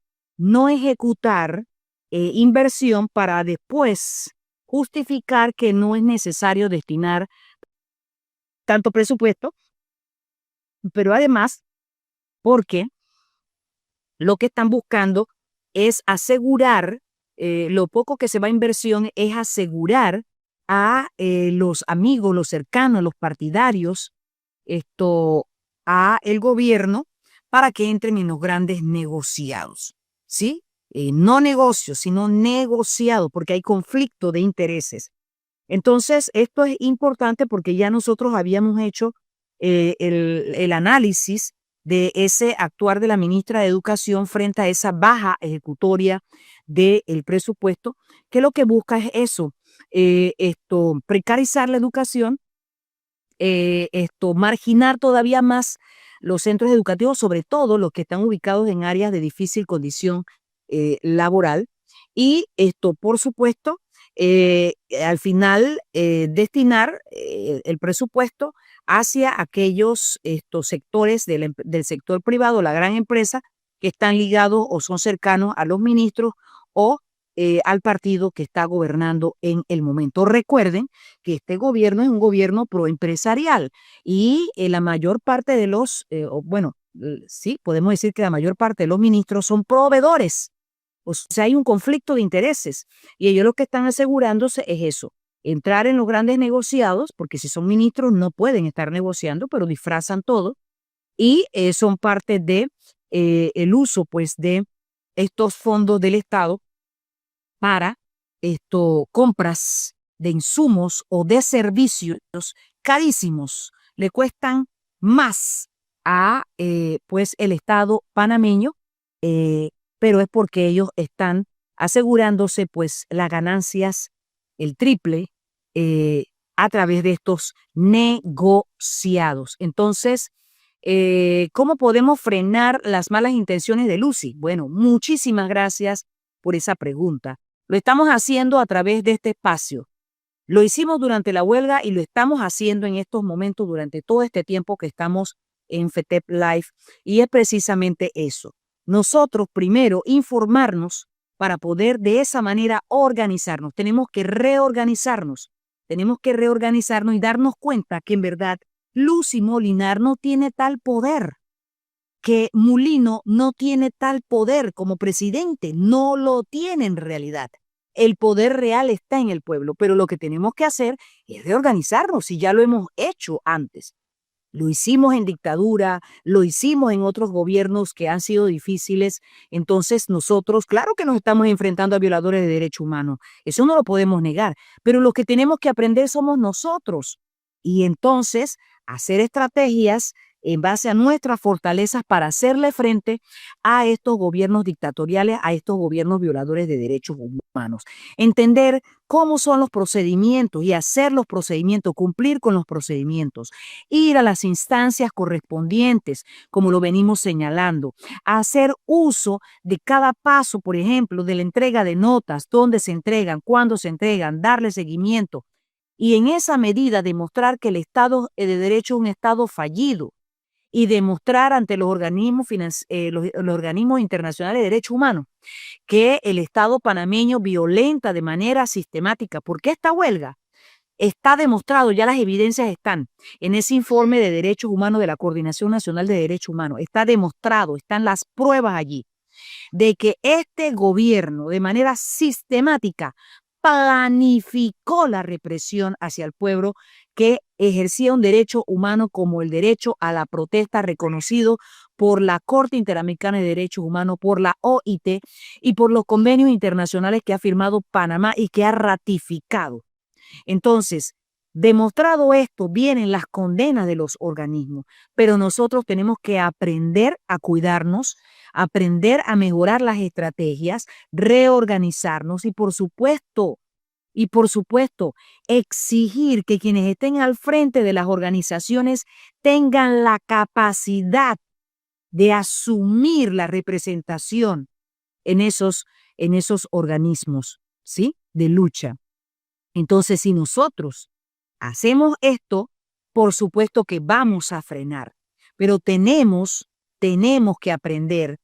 inversión para después justificar que no es necesario destinar tanto presupuesto, pero además porque lo que están buscando es asegurar, lo poco que se va a inversión es asegurar a los amigos, los cercanos, los partidarios, a el gobierno para que entren en los grandes negociados, ¿sí? No negocios, sino negociados, porque hay conflicto de intereses. Entonces, esto es importante porque ya nosotros habíamos hecho el análisis de ese actuar de la ministra de Educación frente a esa baja ejecutoria del presupuesto, que lo que busca es eso, precarizar la educación, marginar todavía más los centros educativos, sobre todo los que están ubicados en áreas de difícil condición laboral, y por supuesto, al final destinar el presupuesto hacia aquellos sectores del sector privado, la gran empresa, que están ligados o son cercanos a los ministros o al partido que está gobernando en el momento. Recuerden que este gobierno es un gobierno proempresarial y la mayor parte de sí, podemos decir que la mayor parte de los ministros son proveedores. O sea, hay un conflicto de intereses y ellos lo que están asegurándose es eso, entrar en los grandes negociados, porque si son ministros no pueden estar negociando, pero disfrazan todo y son parte de el uso pues de estos fondos del Estado para compras de insumos o de servicios carísimos. Le cuestan más a pues el Estado panameño, pero es porque ellos están asegurándose pues las ganancias, el triple, a través de estos negociados. Entonces, ¿cómo podemos frenar las malas intenciones de Lucy? Bueno, muchísimas gracias por esa pregunta. Lo estamos haciendo a través de este espacio. Lo hicimos durante la huelga y lo estamos haciendo en estos momentos durante todo este tiempo que estamos en FETEP Live, y es precisamente eso. Nosotros primero informarnos para poder de esa manera organizarnos. Tenemos que reorganizarnos y darnos cuenta que en verdad Lucy Molinar no tiene tal poder, que Mulino no tiene tal poder como presidente, no lo tiene en realidad. El poder real está en el pueblo, pero lo que tenemos que hacer es reorganizarnos y ya lo hemos hecho antes. Lo hicimos en dictadura, lo hicimos en otros gobiernos que han sido difíciles. Entonces nosotros, claro que nos estamos enfrentando a violadores de derechos humanos, eso no lo podemos negar, pero los que tenemos que aprender somos nosotros. Y entonces hacer estrategias en base a nuestras fortalezas para hacerle frente a estos gobiernos dictatoriales, a estos gobiernos violadores de derechos humanos. Entender cómo son los procedimientos y hacer los procedimientos, cumplir con los procedimientos, ir a las instancias correspondientes, como lo venimos señalando, hacer uso de cada paso, por ejemplo, de la entrega de notas, dónde se entregan, cuándo se entregan, darle seguimiento, y en esa medida demostrar que el Estado de Derecho es un Estado fallido, y demostrar ante los organismos, los organismos internacionales de derechos humanos que el Estado panameño violenta de manera sistemática. ¿Por qué esta huelga? Está demostrado, ya las evidencias están en ese informe de derechos humanos de la Coordinación Nacional de Derechos Humanos. Está demostrado, están las pruebas allí, de que este gobierno de manera sistemática planificó la represión hacia el pueblo que ejercía un derecho humano como el derecho a la protesta reconocido por la Corte Interamericana de Derechos Humanos, por la OIT y por los convenios internacionales que ha firmado Panamá y que ha ratificado. Entonces, demostrado esto, vienen las condenas de los organismos, pero nosotros tenemos que aprender a cuidarnos, aprender a mejorar las estrategias, reorganizarnos y por supuesto, exigir que quienes estén al frente de las organizaciones tengan la capacidad de asumir la representación en esos organismos, ¿sí?, de lucha. Entonces, si nosotros hacemos esto, por supuesto que vamos a frenar, pero tenemos que aprender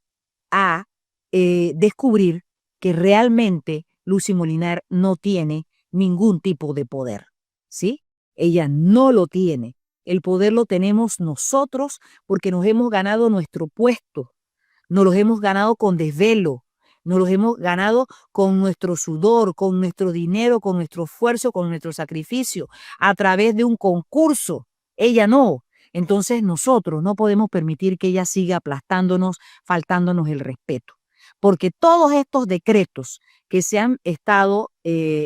a descubrir que realmente Lucy Molinar no tiene ningún tipo de poder, ¿sí? Ella no lo tiene. El poder lo tenemos nosotros porque nos hemos ganado nuestro puesto, nos los hemos ganado con desvelo, nos los hemos ganado con nuestro sudor, con nuestro dinero, con nuestro esfuerzo, con nuestro sacrificio, a través de un concurso. Ella no. Entonces nosotros no podemos permitir que ella siga aplastándonos, faltándonos el respeto. Porque todos estos decretos que se han estado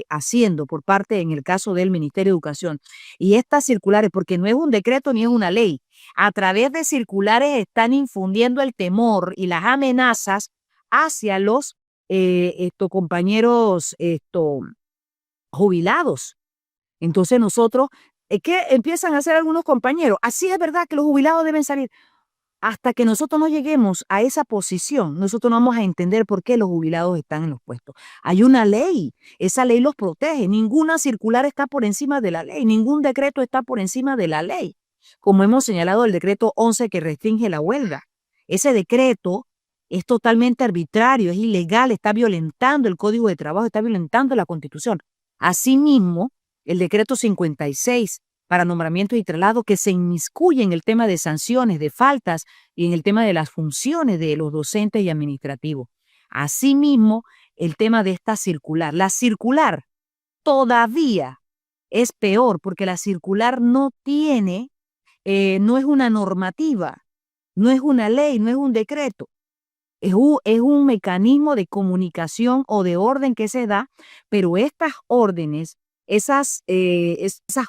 haciendo por parte, en el caso del Ministerio de Educación, y estas circulares, porque no es un decreto ni es una ley, a través de circulares están infundiendo el temor y las amenazas hacia los compañeros jubilados. Entonces nosotros, ¿qué empiezan a hacer algunos compañeros? Así es verdad que los jubilados deben salir. Hasta que nosotros no lleguemos a esa posición, nosotros no vamos a entender por qué los jubilados están en los puestos. Hay una ley, esa ley los protege. Ninguna circular está por encima de la ley, ningún decreto está por encima de la ley. Como hemos señalado, el decreto 11 que restringe la huelga. Ese decreto es totalmente arbitrario, es ilegal, está violentando el Código de Trabajo, está violentando la Constitución. Asimismo, el decreto 56 para nombramiento y traslado, que se inmiscuye en el tema de sanciones, de faltas y en el tema de las funciones de los docentes y administrativos. Asimismo, el tema de esta circular. La circular todavía es peor porque la circular no tiene, no es una normativa, no es una ley, no es un decreto. Es un mecanismo de comunicación o de orden que se da, pero estas órdenes, esas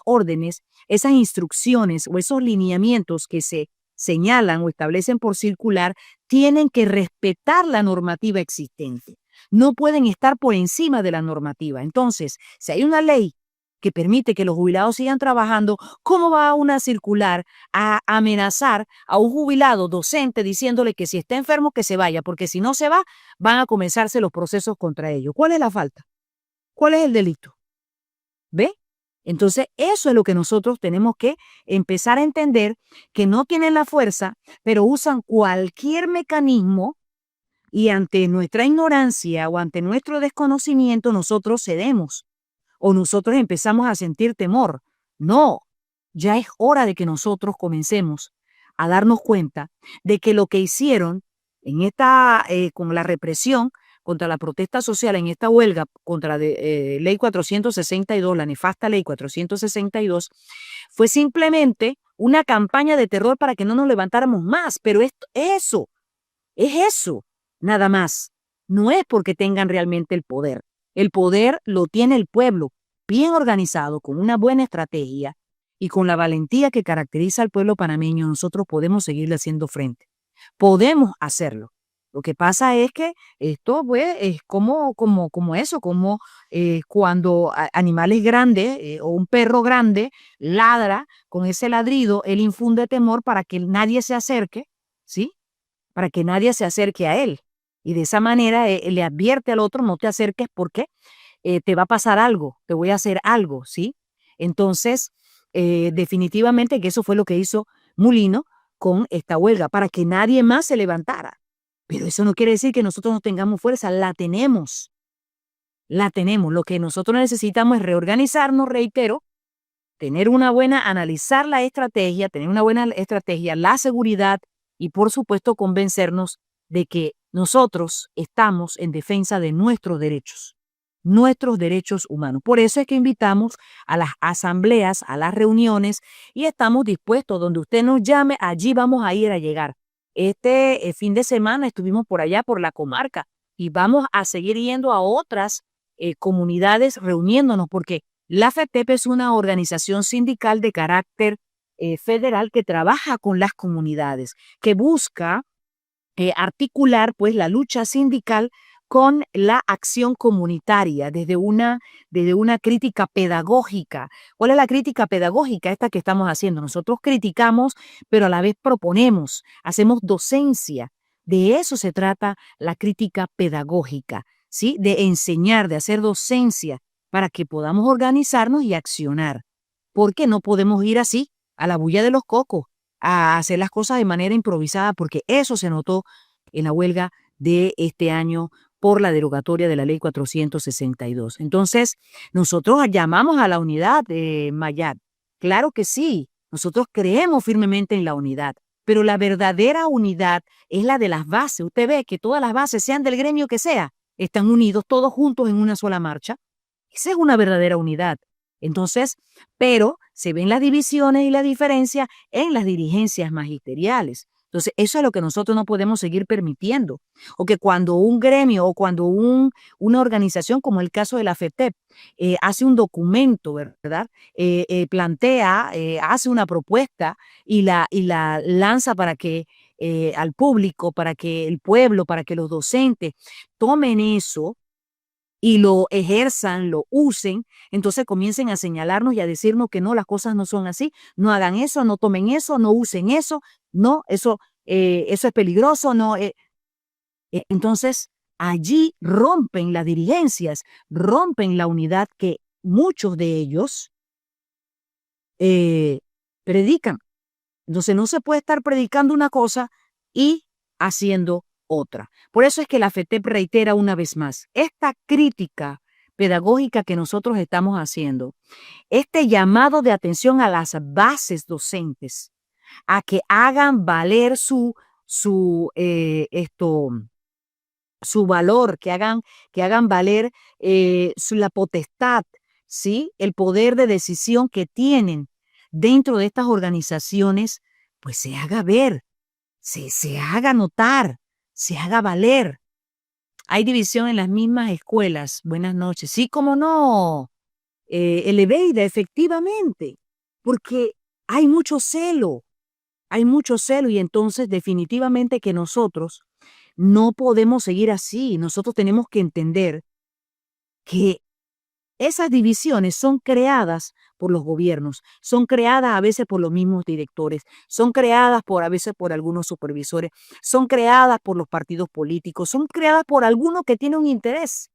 órdenes, esas instrucciones o esos lineamientos que se señalan o establecen por circular tienen que respetar la normativa existente. No pueden estar por encima de la normativa. Entonces, si hay una ley que permite que los jubilados sigan trabajando, ¿cómo va una circular a amenazar a un jubilado docente diciéndole que si está enfermo que se vaya, porque si no se va, van a comenzarse los procesos contra ellos? ¿Cuál es la falta? ¿Cuál es el delito? ¿Ve? Entonces, eso es lo que nosotros tenemos que empezar a entender, que no tienen la fuerza, pero usan cualquier mecanismo y ante nuestra ignorancia o ante nuestro desconocimiento nosotros cedemos o nosotros empezamos a sentir temor. No, ya es hora de que nosotros comencemos a darnos cuenta de que lo que hicieron en con la represión contra la protesta social, en esta huelga contra la ley 462, la nefasta ley 462, fue simplemente una campaña de terror para que no nos levantáramos más. Pero es eso, nada más. No es porque tengan realmente el poder. El poder lo tiene el pueblo, bien organizado, con una buena estrategia y con la valentía que caracteriza al pueblo panameño. Nosotros podemos seguirle haciendo frente. Podemos hacerlo. Lo que pasa es que esto pues, es como cuando animales grandes o un perro grande ladra, con ese ladrido él infunde temor para que nadie se acerque, ¿sí? Para que nadie se acerque a él. Y de esa manera le advierte al otro: no te acerques porque te va a pasar algo, te voy a hacer algo, ¿sí? Entonces, definitivamente que eso fue lo que hizo Mulino con esta huelga, para que nadie más se levantara. Pero eso no quiere decir que nosotros no tengamos fuerza, la tenemos. La tenemos. Lo que nosotros necesitamos es reorganizarnos, reitero, analizar la estrategia, tener una buena estrategia, la seguridad y por supuesto convencernos de que nosotros estamos en defensa de nuestros derechos humanos. Por eso es que invitamos a las asambleas, a las reuniones y estamos dispuestos, donde usted nos llame, allí vamos a ir a llegar. Este fin de semana estuvimos por allá, por la comarca, y vamos a seguir yendo a otras comunidades reuniéndonos, porque la FETEP es una organización sindical de carácter federal que trabaja con las comunidades, que busca articular pues la lucha sindical con la acción comunitaria desde una crítica pedagógica. ¿Cuál es la crítica pedagógica? Esta que estamos haciendo. Nosotros criticamos, pero a la vez proponemos, hacemos docencia. De eso se trata la crítica pedagógica, ¿sí? De enseñar, de hacer docencia para que podamos organizarnos y accionar. Porque no podemos ir así, a la bulla de los cocos, a hacer las cosas de manera improvisada, porque eso se notó en la huelga de este año por la derogatoria de la ley 462. Entonces, nosotros llamamos a la unidad, Mayat. Claro que sí, nosotros creemos firmemente en la unidad, pero la verdadera unidad es la de las bases. Usted ve que todas las bases, sean del gremio que sea, están unidos todos juntos en una sola marcha. Esa es una verdadera unidad. Entonces, pero se ven las divisiones y la diferencia en las dirigencias magisteriales. Entonces, eso es lo que nosotros no podemos seguir permitiendo. O que cuando un gremio o cuando una organización, como el caso de la FETEP, hace un documento, ¿verdad? Plantea, hace una propuesta y la lanza para que al público, para que el pueblo, para que los docentes tomen eso y lo ejerzan, lo usen, entonces comiencen a señalarnos y a decirnos que no, las cosas no son así, no hagan eso, no tomen eso, no usen eso, no, eso es peligroso, no. Entonces, allí rompen las dirigencias, rompen la unidad que muchos de ellos predican. Entonces, no se puede estar predicando una cosa y haciendo otra. Por eso es que la FETEP reitera una vez más, esta crítica pedagógica que nosotros estamos haciendo, este llamado de atención a las bases docentes, a que hagan valer su valor, que hagan valer la potestad, ¿sí? El poder de decisión que tienen dentro de estas organizaciones, pues se haga ver, se haga notar, se haga valer. Hay división en las mismas escuelas. Buenas noches. Sí, cómo no. Eleveida, efectivamente, porque hay mucho celo y entonces definitivamente que nosotros no podemos seguir así. Nosotros tenemos que entender que esas divisiones son creadas por los gobiernos, son creadas a veces por los mismos directores, son creadas a veces por algunos supervisores, son creadas por los partidos políticos, son creadas por algunos que tienen un interés.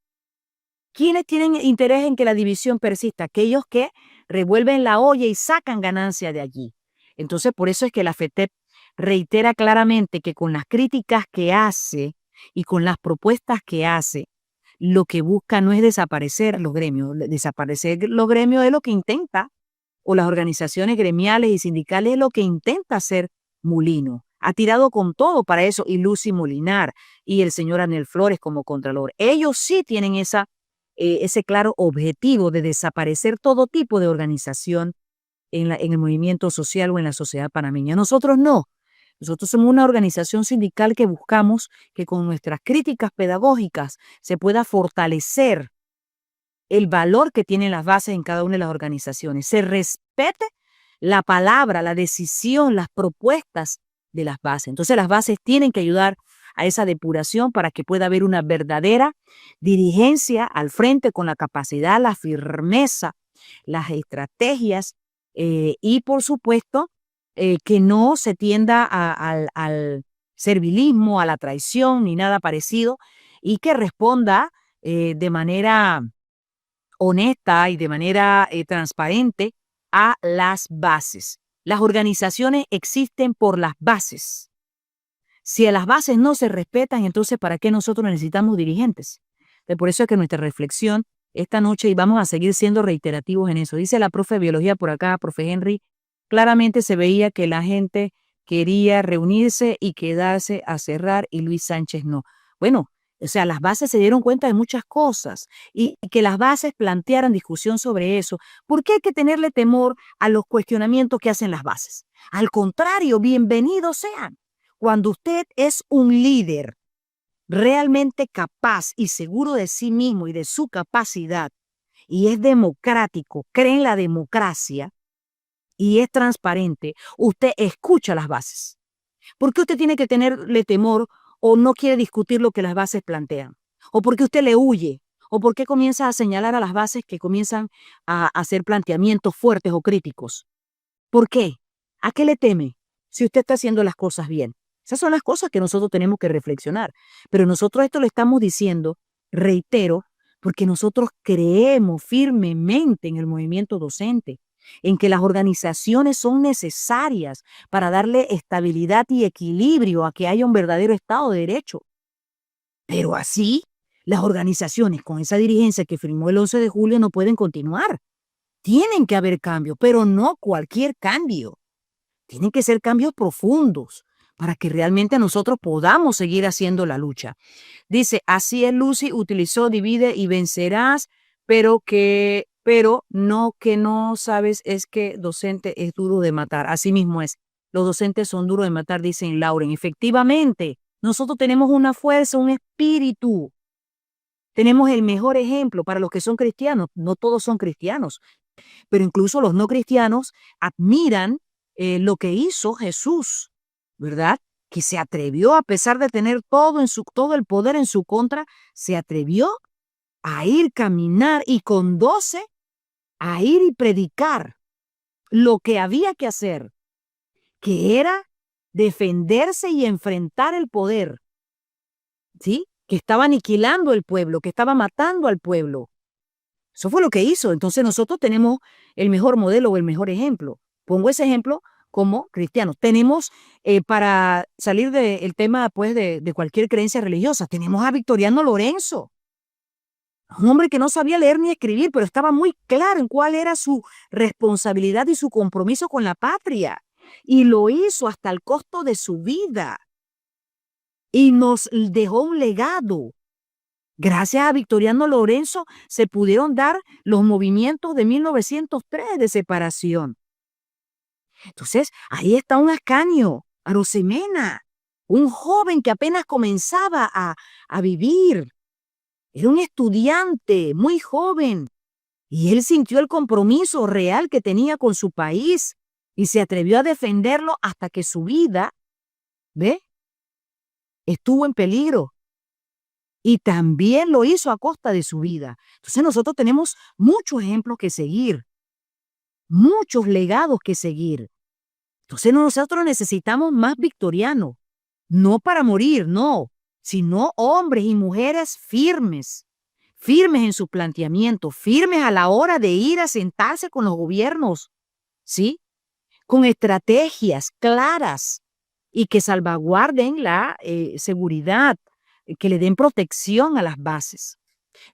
¿Quiénes tienen interés en que la división persista? Aquellos que revuelven la olla y sacan ganancia de allí. Entonces, por eso es que la FETEP reitera claramente que con las críticas que hace y con las propuestas que hace, lo que busca no es desaparecer los gremios. Desaparecer los gremios es lo que intenta, o las organizaciones gremiales y sindicales es lo que intenta hacer Mulino. Ha tirado con todo para eso, y Lucy Molinar y el señor Anel Flores como contralor. Ellos sí tienen ese claro objetivo de desaparecer todo tipo de organización en el movimiento social o en la sociedad panameña. Nosotros no. Nosotros somos una organización sindical que buscamos que con nuestras críticas pedagógicas se pueda fortalecer el valor que tienen las bases en cada una de las organizaciones. Se respete la palabra, la decisión, las propuestas de las bases. Entonces las bases tienen que ayudar a esa depuración para que pueda haber una verdadera dirigencia al frente con la capacidad, la firmeza, las estrategias y por supuesto que no se tienda al servilismo, a la traición ni nada parecido, y que responda de manera honesta y de manera transparente a las bases. Las organizaciones existen por las bases. Si a las bases no se respetan, entonces ¿para qué nosotros necesitamos dirigentes? Por eso es que nuestra reflexión esta noche, y vamos a seguir siendo reiterativos en eso, dice la profe de biología por acá, profe Henry, claramente se veía que la gente quería reunirse y quedarse a cerrar y Luis Sánchez no. Bueno, o sea, las bases se dieron cuenta de muchas cosas y que las bases plantearan discusión sobre eso. ¿Por qué hay que tenerle temor a los cuestionamientos que hacen las bases? Al contrario, bienvenidos sean. Cuando usted es un líder realmente capaz y seguro de sí mismo y de su capacidad y es democrático, cree en la democracia y es transparente, usted escucha las bases. ¿Por qué usted tiene que tenerle temor o no quiere discutir lo que las bases plantean? ¿O por qué usted le huye? ¿O por qué comienza a señalar a las bases que comienzan a hacer planteamientos fuertes o críticos? ¿Por qué? ¿A qué le teme si usted está haciendo las cosas bien? Esas son las cosas que nosotros tenemos que reflexionar. Pero nosotros esto lo estamos diciendo, reitero, porque nosotros creemos firmemente en el movimiento docente, en que las organizaciones son necesarias para darle estabilidad y equilibrio a que haya un verdadero Estado de Derecho. Pero así, las organizaciones con esa dirigencia que firmó el 11 de julio no pueden continuar. Tienen que haber cambios, pero no cualquier cambio. Tienen que ser cambios profundos para que realmente nosotros podamos seguir haciendo la lucha. Dice, así es, Lucy, utilizó divide y vencerás, pero no que no sabes es que docente es duro de matar. Así mismo es. Los docentes son duros de matar, dicen Lauren. Efectivamente, nosotros tenemos una fuerza, un espíritu. Tenemos el mejor ejemplo para los que son cristianos. No todos son cristianos, pero incluso los no cristianos admiran lo que hizo Jesús, ¿verdad? Que se atrevió, a pesar de tener todo el poder en su contra, se atrevió a ir caminar y con 12 a ir y predicar lo que había que hacer, que era defenderse y enfrentar el poder, ¿sí? Que estaba aniquilando el pueblo, que estaba matando al pueblo. Eso fue lo que hizo. Entonces nosotros tenemos el mejor modelo o el mejor ejemplo. Pongo ese ejemplo como cristianos. Tenemos, para salir del tema pues, de cualquier creencia religiosa, tenemos a Victoriano Lorenzo, un hombre que no sabía leer ni escribir, pero estaba muy claro en cuál era su responsabilidad y su compromiso con la patria. Y lo hizo hasta el costo de su vida. Y nos dejó un legado. Gracias a Victoriano Lorenzo se pudieron dar los movimientos de 1903 de separación. Entonces, ahí está un Ascanio, Arosemena, un joven que apenas comenzaba a vivir. Era un estudiante muy joven y él sintió el compromiso real que tenía con su país y se atrevió a defenderlo hasta que su vida, ¿ve?, estuvo en peligro. Y también lo hizo a costa de su vida. Entonces nosotros tenemos muchos ejemplos que seguir, muchos legados que seguir. Entonces nosotros necesitamos más victorianos, no para morir, no, sino hombres y mujeres firmes, firmes en su planteamiento, firmes a la hora de ir a sentarse con los gobiernos, ¿sí? Con estrategias claras y que salvaguarden la seguridad, que le den protección a las bases.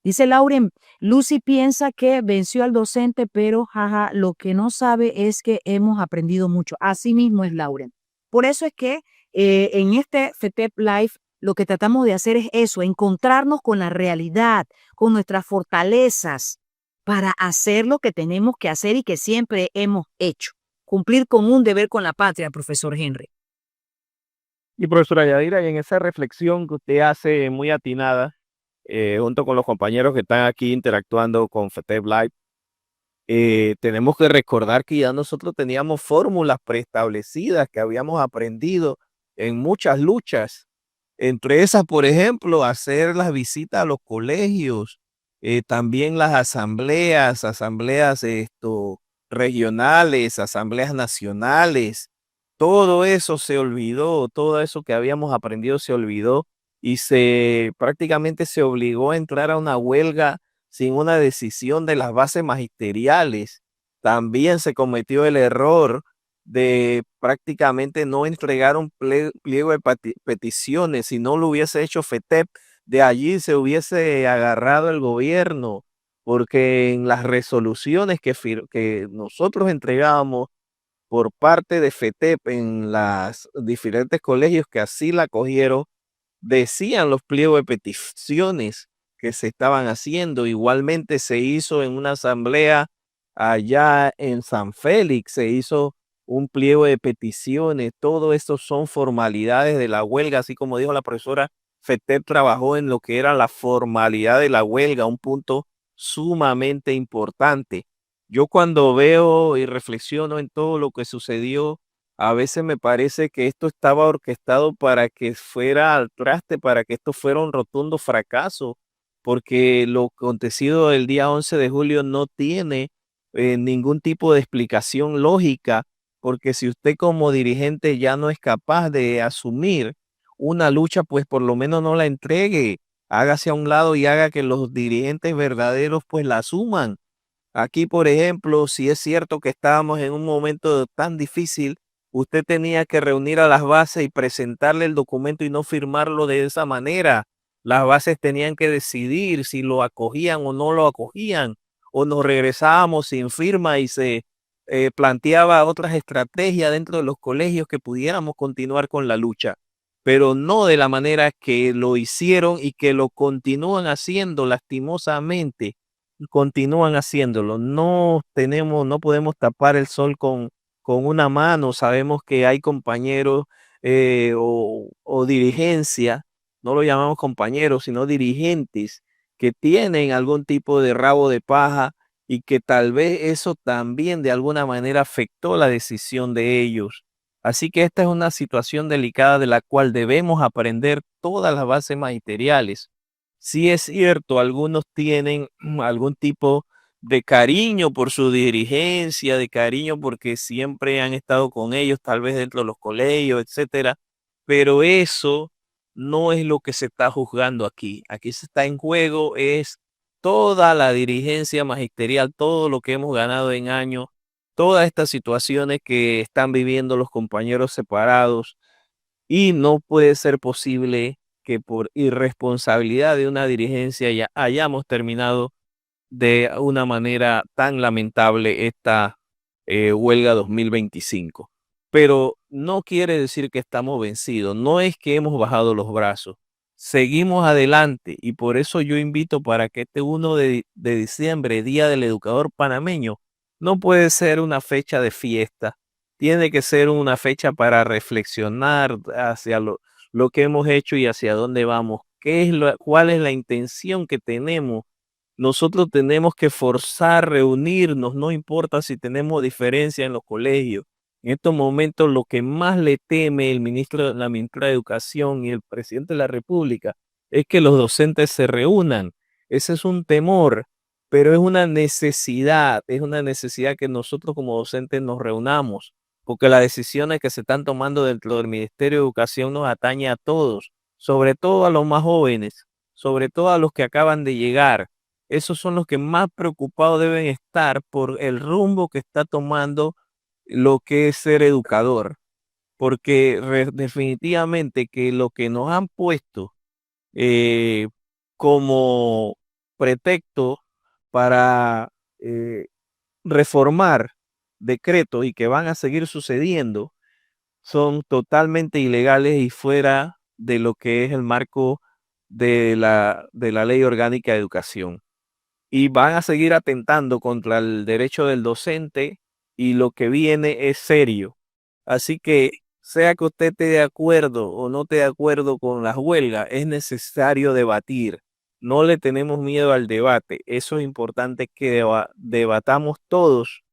Dice Lauren, Lucy piensa que venció al docente, pero jaja, lo que no sabe es que hemos aprendido mucho. Así mismo es, Lauren. Por eso es que en este FETEP Live lo que tratamos de hacer es eso, encontrarnos con la realidad, con nuestras fortalezas, para hacer lo que tenemos que hacer y que siempre hemos hecho. Cumplir con un deber con la patria, profesor Henry. Y profesora Yadira, y en esa reflexión que usted hace muy atinada, junto con los compañeros que están aquí interactuando con FETEP Live, tenemos que recordar que ya nosotros teníamos fórmulas preestablecidas que habíamos aprendido en muchas luchas. Entre esas, por ejemplo, hacer las visitas a los colegios, también las asambleas regionales, asambleas nacionales. Todo eso se olvidó, todo eso que habíamos aprendido se olvidó y prácticamente se obligó a entrar a una huelga sin una decisión de las bases magisteriales. También se cometió el error de prácticamente no entregar un pliego de peticiones. Si no lo hubiese hecho FETEP, de allí se hubiese agarrado el gobierno, porque en las resoluciones que nosotros entregábamos por parte de FETEP en los diferentes colegios que así la cogieron, decían los pliegos de peticiones que se estaban haciendo. Igualmente se hizo en una asamblea allá en San Félix, se hizo un pliego de peticiones. Todo esto son formalidades de la huelga, así como dijo la profesora, FETEP trabajó en lo que era la formalidad de la huelga, un punto sumamente importante. Yo cuando veo y reflexiono en todo lo que sucedió, a veces me parece que esto estaba orquestado para que fuera al traste, para que esto fuera un rotundo fracaso, porque lo acontecido el día 11 de julio no tiene ningún tipo de explicación lógica, porque si usted como dirigente ya no es capaz de asumir una lucha, pues por lo menos no la entregue, hágase a un lado y haga que los dirigentes verdaderos pues la asuman. Aquí, por ejemplo, si es cierto que estábamos en un momento tan difícil, usted tenía que reunir a las bases y presentarle el documento y no firmarlo de esa manera. las bases tenían que decidir si lo acogían o no lo acogían, o nos regresábamos sin firma y se planteaba otras estrategias dentro de los colegios que pudiéramos continuar con la lucha, pero no de la manera que lo hicieron y que lo continúan haciendo lastimosamente, continúan haciéndolo. No podemos tapar el sol con una mano. Sabemos que hay compañeros o dirigencia, no lo llamamos compañeros, sino dirigentes que tienen algún tipo de rabo de paja y que tal vez eso también de alguna manera afectó la decisión de ellos. Así que esta es una situación delicada de la cual debemos aprender todas las bases magisteriales. Sí es cierto, algunos tienen algún tipo de cariño por su dirigencia, de cariño porque siempre han estado con ellos, tal vez dentro de los colegios, etcétera, pero eso no es lo que se está juzgando aquí. Aquí se está en juego es toda la dirigencia magisterial, todo lo que hemos ganado en años, todas estas situaciones que están viviendo los compañeros separados, y no puede ser posible que por irresponsabilidad de una dirigencia ya hayamos terminado de una manera tan lamentable esta huelga 2025. Pero no quiere decir que estamos vencidos, no es que hemos bajado los brazos, seguimos adelante y por eso yo invito para que este 1 de diciembre, Día del Educador Panameño, no puede ser una fecha de fiesta, tiene que ser una fecha para reflexionar hacia lo que hemos hecho y hacia dónde vamos, cuál es la intención que tenemos. Nosotros tenemos que forzar reunirnos, no importa si tenemos diferencia en los colegios. En estos momentos lo que más le teme la ministra de Educación y el presidente de la República es que los docentes se reúnan. Ese es un temor, pero es una necesidad que nosotros como docentes nos reunamos, porque las decisiones que se están tomando dentro del Ministerio de Educación nos atañe a todos, sobre todo a los más jóvenes, sobre todo a los que acaban de llegar. Esos son los que más preocupados deben estar por el rumbo que está tomando lo que es ser educador, porque definitivamente que lo que nos han puesto eh, como pretexto para reformar decretos y que van a seguir sucediendo son totalmente ilegales y fuera de lo que es el marco de la Ley Orgánica de Educación y van a seguir atentando contra el derecho del docente y lo que viene es serio. Así que sea que usted esté de acuerdo o no esté de acuerdo con las huelgas, es necesario debatir. No le tenemos miedo al debate. Eso es importante que debatamos todos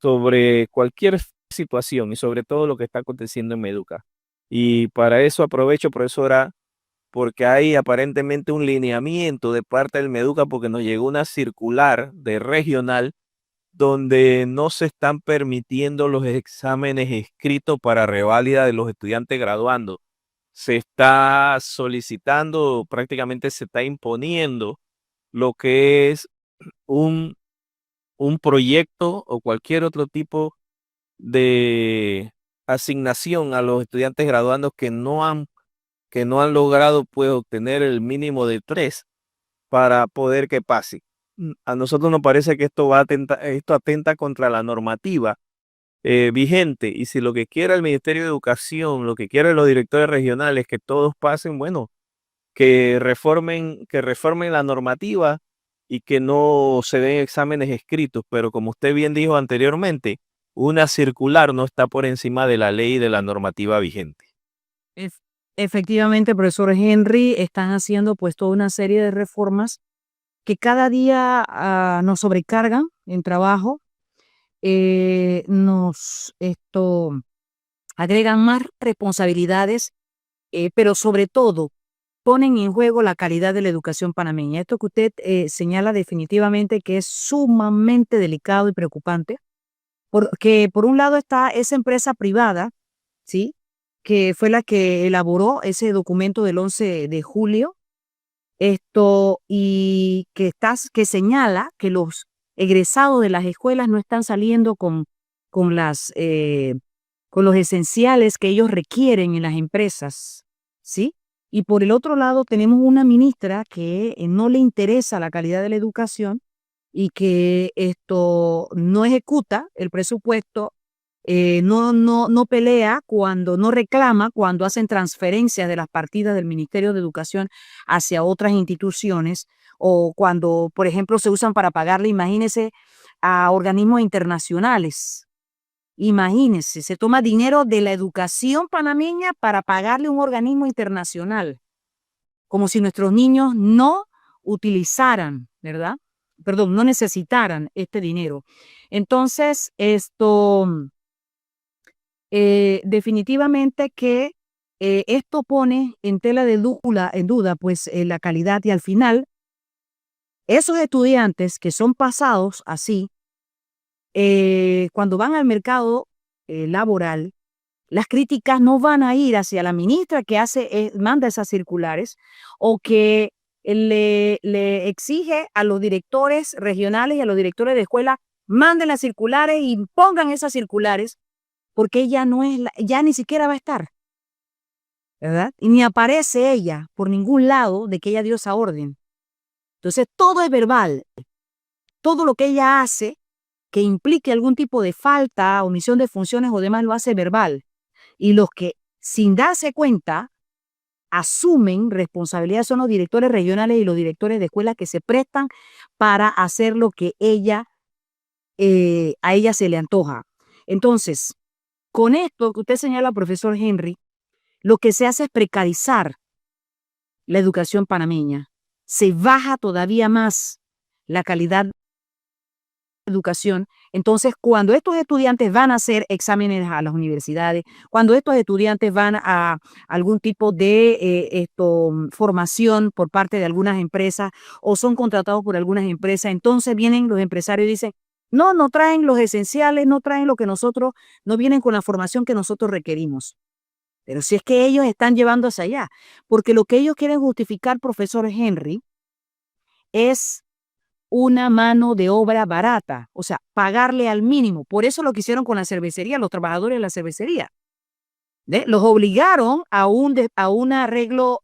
sobre cualquier situación y sobre todo lo que está aconteciendo en Meduca. Y para eso aprovecho, profesora, porque hay aparentemente un lineamiento de parte del Meduca porque nos llegó una circular de regional donde no se están permitiendo los exámenes escritos para reválida de los estudiantes graduando. Se está solicitando, prácticamente se está imponiendo lo que es un, un proyecto o cualquier otro tipo de asignación a los estudiantes graduandos que no han logrado pues obtener el mínimo de 3 para poder que pase. A nosotros nos parece que esto atenta contra la normativa vigente y si lo que quiere el Ministerio de Educación, lo que quieren los directores regionales, que todos pasen, bueno, que reformen la normativa y que no se den exámenes escritos, pero como usted bien dijo anteriormente, una circular no está por encima de la ley y de la normativa vigente. Efectivamente, profesor Henry, están haciendo pues toda una serie de reformas que cada día nos sobrecargan en trabajo, nos agregan más responsabilidades, pero sobre todo ponen en juego la calidad de la educación panameña. Esto que usted señala definitivamente que es sumamente delicado y preocupante, porque por un lado está esa empresa privada, ¿sí?, que fue la que elaboró ese documento del 11 de julio, y que señala que los egresados de las escuelas no están saliendo con los esenciales que ellos requieren en las empresas, ¿sí? Y por el otro lado tenemos una ministra que no le interesa la calidad de la educación y que esto no ejecuta el presupuesto, no pelea cuando, no reclama cuando hacen transferencias de las partidas del Ministerio de Educación hacia otras instituciones o cuando, por ejemplo, se usan para pagarle, imagínense, a organismos internacionales. Imagínense, se toma dinero de la educación panameña para pagarle a un organismo internacional, como si nuestros niños no utilizaran, ¿verdad? Perdón, no necesitaran este dinero. Entonces, definitivamente que esto pone en tela de duda, pues, la calidad y al final, esos estudiantes que son pasados así, cuando van al mercado laboral, las críticas no van a ir hacia la ministra que manda esas circulares o que le exige a los directores regionales y a los directores de escuela, manden las circulares y pongan esas circulares, porque ella no es, ya ni siquiera va a estar, ¿verdad? Y ni aparece ella por ningún lado de que ella dio esa orden. Entonces todo es verbal, todo lo que ella hace que implique algún tipo de falta, omisión de funciones o demás, lo hace verbal. Y los que, sin darse cuenta, asumen responsabilidad son los directores regionales y los directores de escuelas que se prestan para hacer lo que a ella se le antoja. Entonces, con esto que usted señala, profesor Henry, lo que se hace es precarizar la educación panameña. Se baja todavía más la calidad educación. Entonces, cuando estos estudiantes van a hacer exámenes a las universidades, cuando estos estudiantes van a algún tipo de formación por parte de algunas empresas o son contratados por algunas empresas, entonces vienen los empresarios y dicen, no traen los esenciales, no traen lo que nosotros, no vienen con la formación que nosotros requerimos. Pero si es que ellos están llevando hacia allá, porque lo que ellos quieren justificar, profesor Henry, es una mano de obra barata, o sea, pagarle al mínimo. Por eso lo que hicieron con la cervecería, los trabajadores de la cervecería. Los obligaron a un arreglo,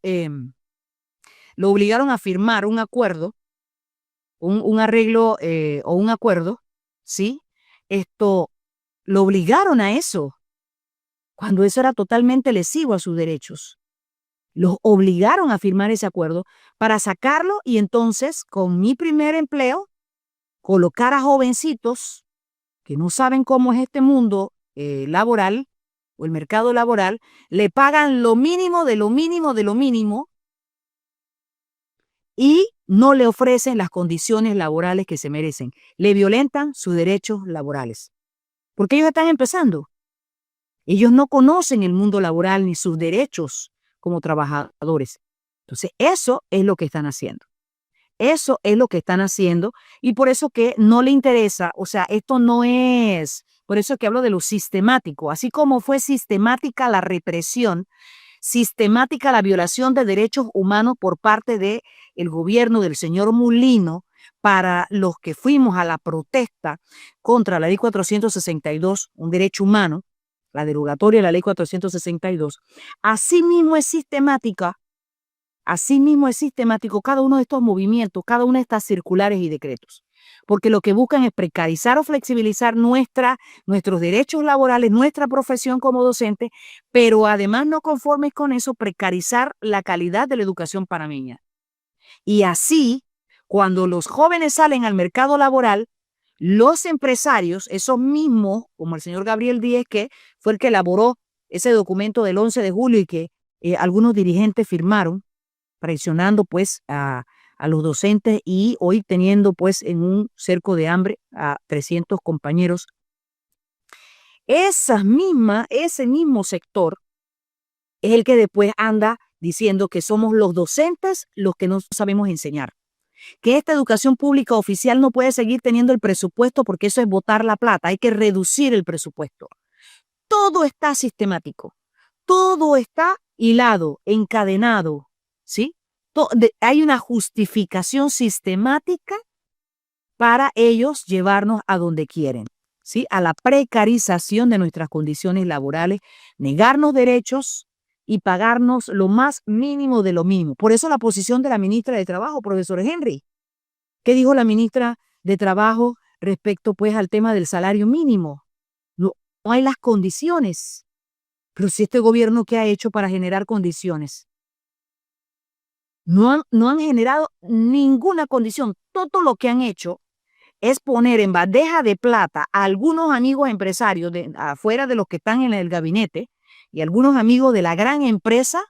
lo obligaron a firmar un acuerdo, un arreglo o un acuerdo, ¿sí? Lo obligaron a eso, cuando eso era totalmente lesivo a sus derechos. Los obligaron a firmar ese acuerdo para sacarlo y entonces, con mi primer empleo, colocar a jovencitos que no saben cómo es este mundo laboral o el mercado laboral, le pagan lo mínimo de lo mínimo de lo mínimo y no le ofrecen las condiciones laborales que se merecen. Le violentan sus derechos laborales. Porque ellos están empezando. Ellos no conocen el mundo laboral ni sus derechos como trabajadores. Entonces, eso es lo que están haciendo. Eso es lo que están haciendo y por eso que no le interesa, o sea, esto no es, por eso que hablo de lo sistemático, así como fue sistemática la represión, sistemática la violación de derechos humanos por parte del gobierno del señor Mulino para los que fuimos a la protesta contra la ley 462, un derecho humano, la derogatoria de la ley 462, asimismo es sistemático cada uno de estos movimientos, cada una de estas circulares y decretos, porque lo que buscan es precarizar o flexibilizar nuestros derechos laborales, nuestra profesión como docente, pero además no conformes con eso, precarizar la calidad de la educación panameña. Y así, cuando los jóvenes salen al mercado laboral, los empresarios, esos mismos, como el señor Gabriel Díez, que fue el que elaboró ese documento del 11 de julio y que algunos dirigentes firmaron, presionando pues a los docentes y hoy teniendo pues en un cerco de hambre a 300 compañeros. Ese mismo sector es el que después anda diciendo que somos los docentes los que no sabemos enseñar. Que esta educación pública oficial no puede seguir teniendo el presupuesto porque eso es botar la plata, hay que reducir el presupuesto. Todo está sistemático, todo está hilado, encadenado, ¿sí? Hay una justificación sistemática para ellos llevarnos a donde quieren, ¿sí? A la precarización de nuestras condiciones laborales, negarnos derechos, y pagarnos lo más mínimo de lo mínimo. Por eso la posición de la ministra de Trabajo, profesor Henry. ¿Qué dijo la ministra de Trabajo respecto pues al tema del salario mínimo? No, no hay las condiciones. Pero si este gobierno, ¿qué ha hecho para generar condiciones? No han generado ninguna condición. Todo lo que han hecho es poner en bandeja de plata a algunos amigos empresarios afuera de los que están en el gabinete y algunos amigos de la gran empresa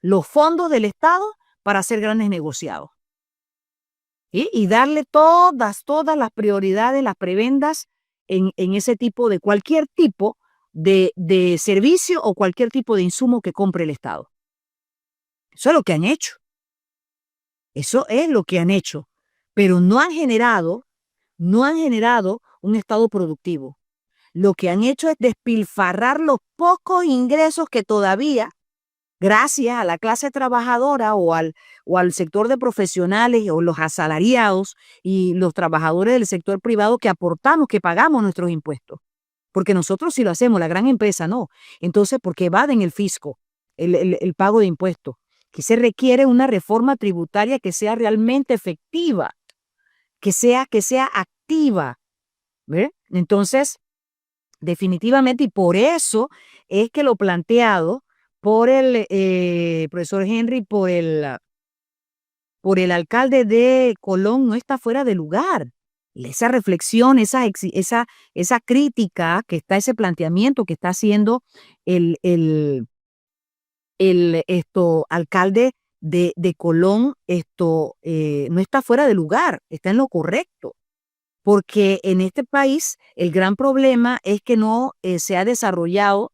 los fondos del Estado para hacer grandes negociados. Y darle todas las prioridades, las prebendas en ese tipo de cualquier tipo de servicio o cualquier tipo de insumo que compre el Estado. Eso es lo que han hecho. Eso es lo que han hecho. Pero no han generado un Estado productivo. Lo que han hecho es despilfarrar los pocos ingresos que todavía, gracias a la clase trabajadora o al sector de profesionales o los asalariados y los trabajadores del sector privado que aportamos, que pagamos nuestros impuestos. Porque nosotros sí lo hacemos, la gran empresa no. Entonces, porque evaden el fisco, el pago de impuestos. Que se requiere una reforma tributaria que sea realmente efectiva, que sea activa. ¿Ve? Entonces, definitivamente, y por eso es que lo planteado por el profesor Henry, por el alcalde de Colón no está fuera de lugar. Esa reflexión, esa crítica que está, ese planteamiento que está haciendo el alcalde de Colón, no está fuera de lugar, está en lo correcto. Porque en este país el gran problema es que no se ha desarrollado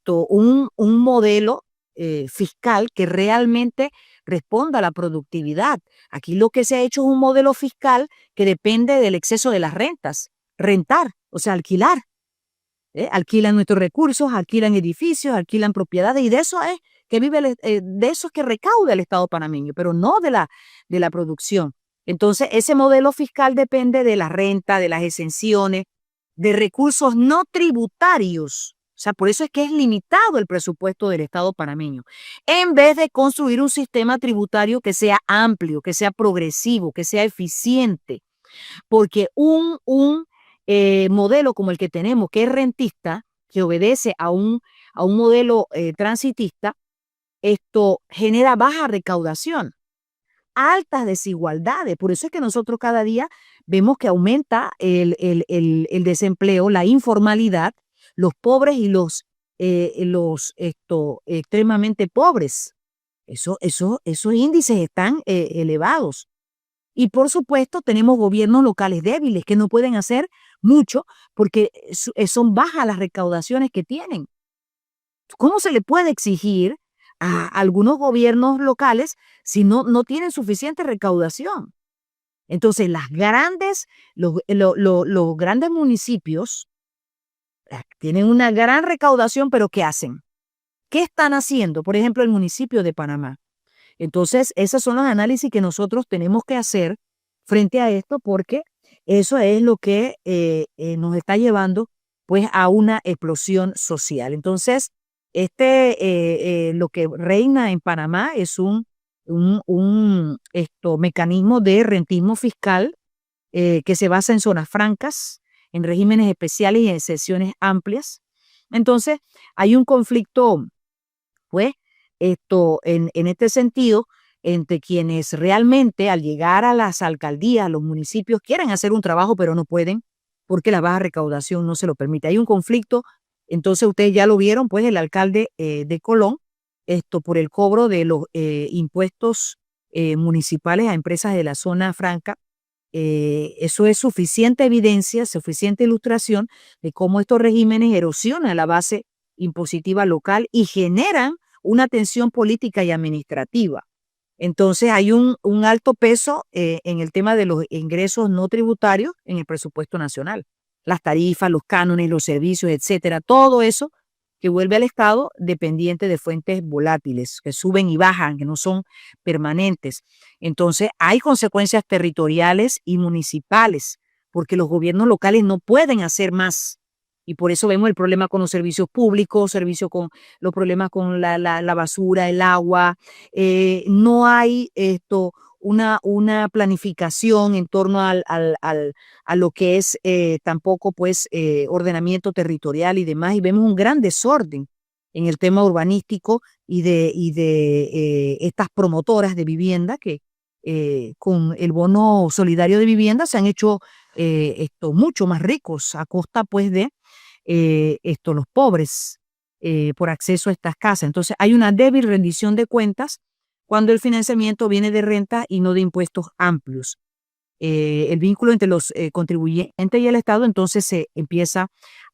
un modelo fiscal que realmente responda a la productividad. Aquí lo que se ha hecho es un modelo fiscal que depende del exceso de las rentas. Rentar, o sea, alquilar. Alquilan nuestros recursos, alquilan edificios, alquilan propiedades y de eso es que de eso es que recauda el Estado panameño, pero no de la producción. Entonces, ese modelo fiscal depende de la renta, de las exenciones, de recursos no tributarios. O sea, por eso es que es limitado el presupuesto del Estado panameño. En vez de construir un sistema tributario que sea amplio, que sea progresivo, que sea eficiente. Porque un modelo como el que tenemos, que es rentista, que obedece a un modelo transitista, esto genera baja recaudación, altas desigualdades. Por eso es que nosotros cada día vemos que aumenta el desempleo, la informalidad, los pobres y los extremadamente pobres. Esos índices están elevados. Y por supuesto tenemos gobiernos locales débiles que no pueden hacer mucho porque son bajas las recaudaciones que tienen. ¿Cómo se le puede exigir a algunos gobiernos locales si no tienen suficiente recaudación? Entonces, los grandes municipios tienen una gran recaudación, pero ¿qué hacen? ¿Qué están haciendo? Por ejemplo, el municipio de Panamá. Entonces, esos son los análisis que nosotros tenemos que hacer frente a esto, porque eso es lo que nos está llevando pues a una explosión social. Entonces, lo que reina en Panamá es un mecanismo de rentismo fiscal que se basa en zonas francas, en regímenes especiales y en excepciones amplias. Entonces, hay un conflicto, pues, en este sentido, entre quienes realmente al llegar a las alcaldías, los municipios, quieren hacer un trabajo, pero no pueden, porque la baja recaudación no se lo permite. Hay un conflicto, entonces ustedes ya lo vieron, pues el alcalde de Colón, por el cobro de los impuestos municipales a empresas de la zona franca. Eso es suficiente evidencia, suficiente ilustración de cómo estos regímenes erosionan la base impositiva local y generan una tensión política y administrativa. Entonces hay un alto peso en el tema de los ingresos no tributarios en el presupuesto nacional. Las tarifas, los cánones, los servicios, etcétera, todo eso que vuelve al Estado dependiente de fuentes volátiles, que suben y bajan, que no son permanentes. Entonces hay consecuencias territoriales y municipales, porque los gobiernos locales no pueden hacer más. Y por eso vemos el problema con los servicios públicos, los problemas con la basura, el agua. No hay una planificación en torno a lo que es tampoco pues ordenamiento territorial y demás. Y vemos un gran desorden en el tema urbanístico y de estas promotoras de vivienda que con el bono solidario de vivienda se han hecho mucho más ricos a costa pues de los pobres por acceso a estas casas. Entonces hay una débil rendición de cuentas cuando el financiamiento viene de renta y no de impuestos amplios. El vínculo entre los contribuyentes y el Estado entonces se empieza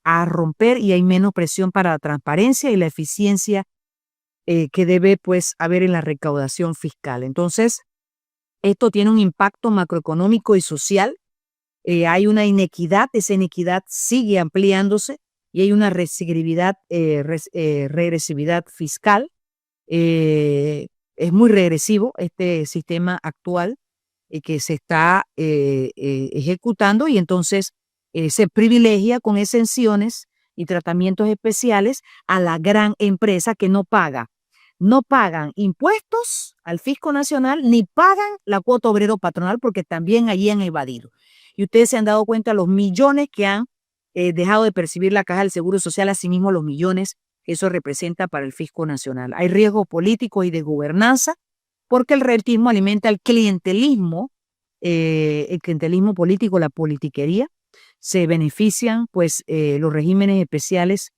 a romper y hay menos presión para la transparencia y la eficiencia que debe pues haber en la recaudación fiscal. Entonces, esto tiene un impacto macroeconómico y social. Hay una inequidad, esa inequidad sigue ampliándose y hay una regresividad fiscal. Es muy regresivo este sistema actual que se está ejecutando y entonces se privilegia con exenciones y tratamientos especiales a la gran empresa que no pagan impuestos al fisco nacional ni pagan la cuota obrero patronal porque también allí han evadido. Y ustedes se han dado cuenta los millones que han dejado de percibir la Caja del Seguro Social, asimismo los millones que eso representa para el fisco nacional. Hay riesgo político y de gobernanza porque el rentismo alimenta el clientelismo político, la politiquería. Se benefician pues los regímenes especiales,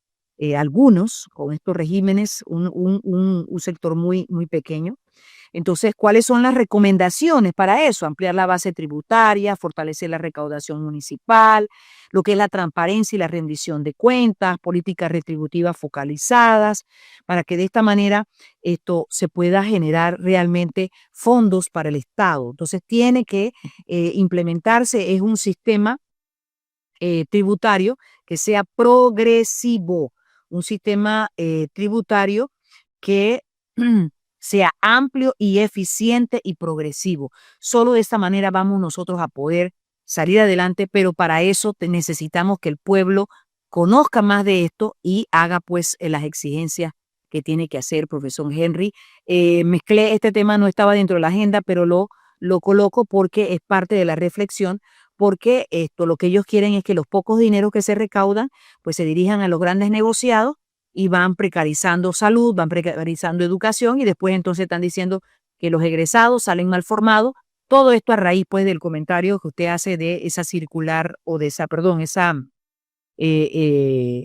algunos con estos regímenes, un sector muy, muy pequeño. Entonces, ¿cuáles son las recomendaciones para eso? Ampliar la base tributaria, fortalecer la recaudación municipal, lo que es la transparencia y la rendición de cuentas, políticas retributivas focalizadas, para que de esta manera esto se pueda generar realmente fondos para el Estado. Entonces, tiene que implementarse, es un sistema tributario que sea progresivo, un sistema tributario que sea amplio y eficiente y progresivo. Solo de esta manera vamos nosotros a poder salir adelante, pero para eso necesitamos que el pueblo conozca más de esto y haga pues las exigencias que tiene que hacer, profesor Henry. Mezclé este tema, no estaba dentro de la agenda, pero lo coloco porque es parte de la reflexión, porque lo que ellos quieren es que los pocos dineros que se recaudan pues se dirijan a los grandes negociados y van precarizando salud, van precarizando educación y después entonces están diciendo que los egresados salen mal formados. Todo esto a raíz pues del comentario que usted hace de esa circular o de esa, perdón,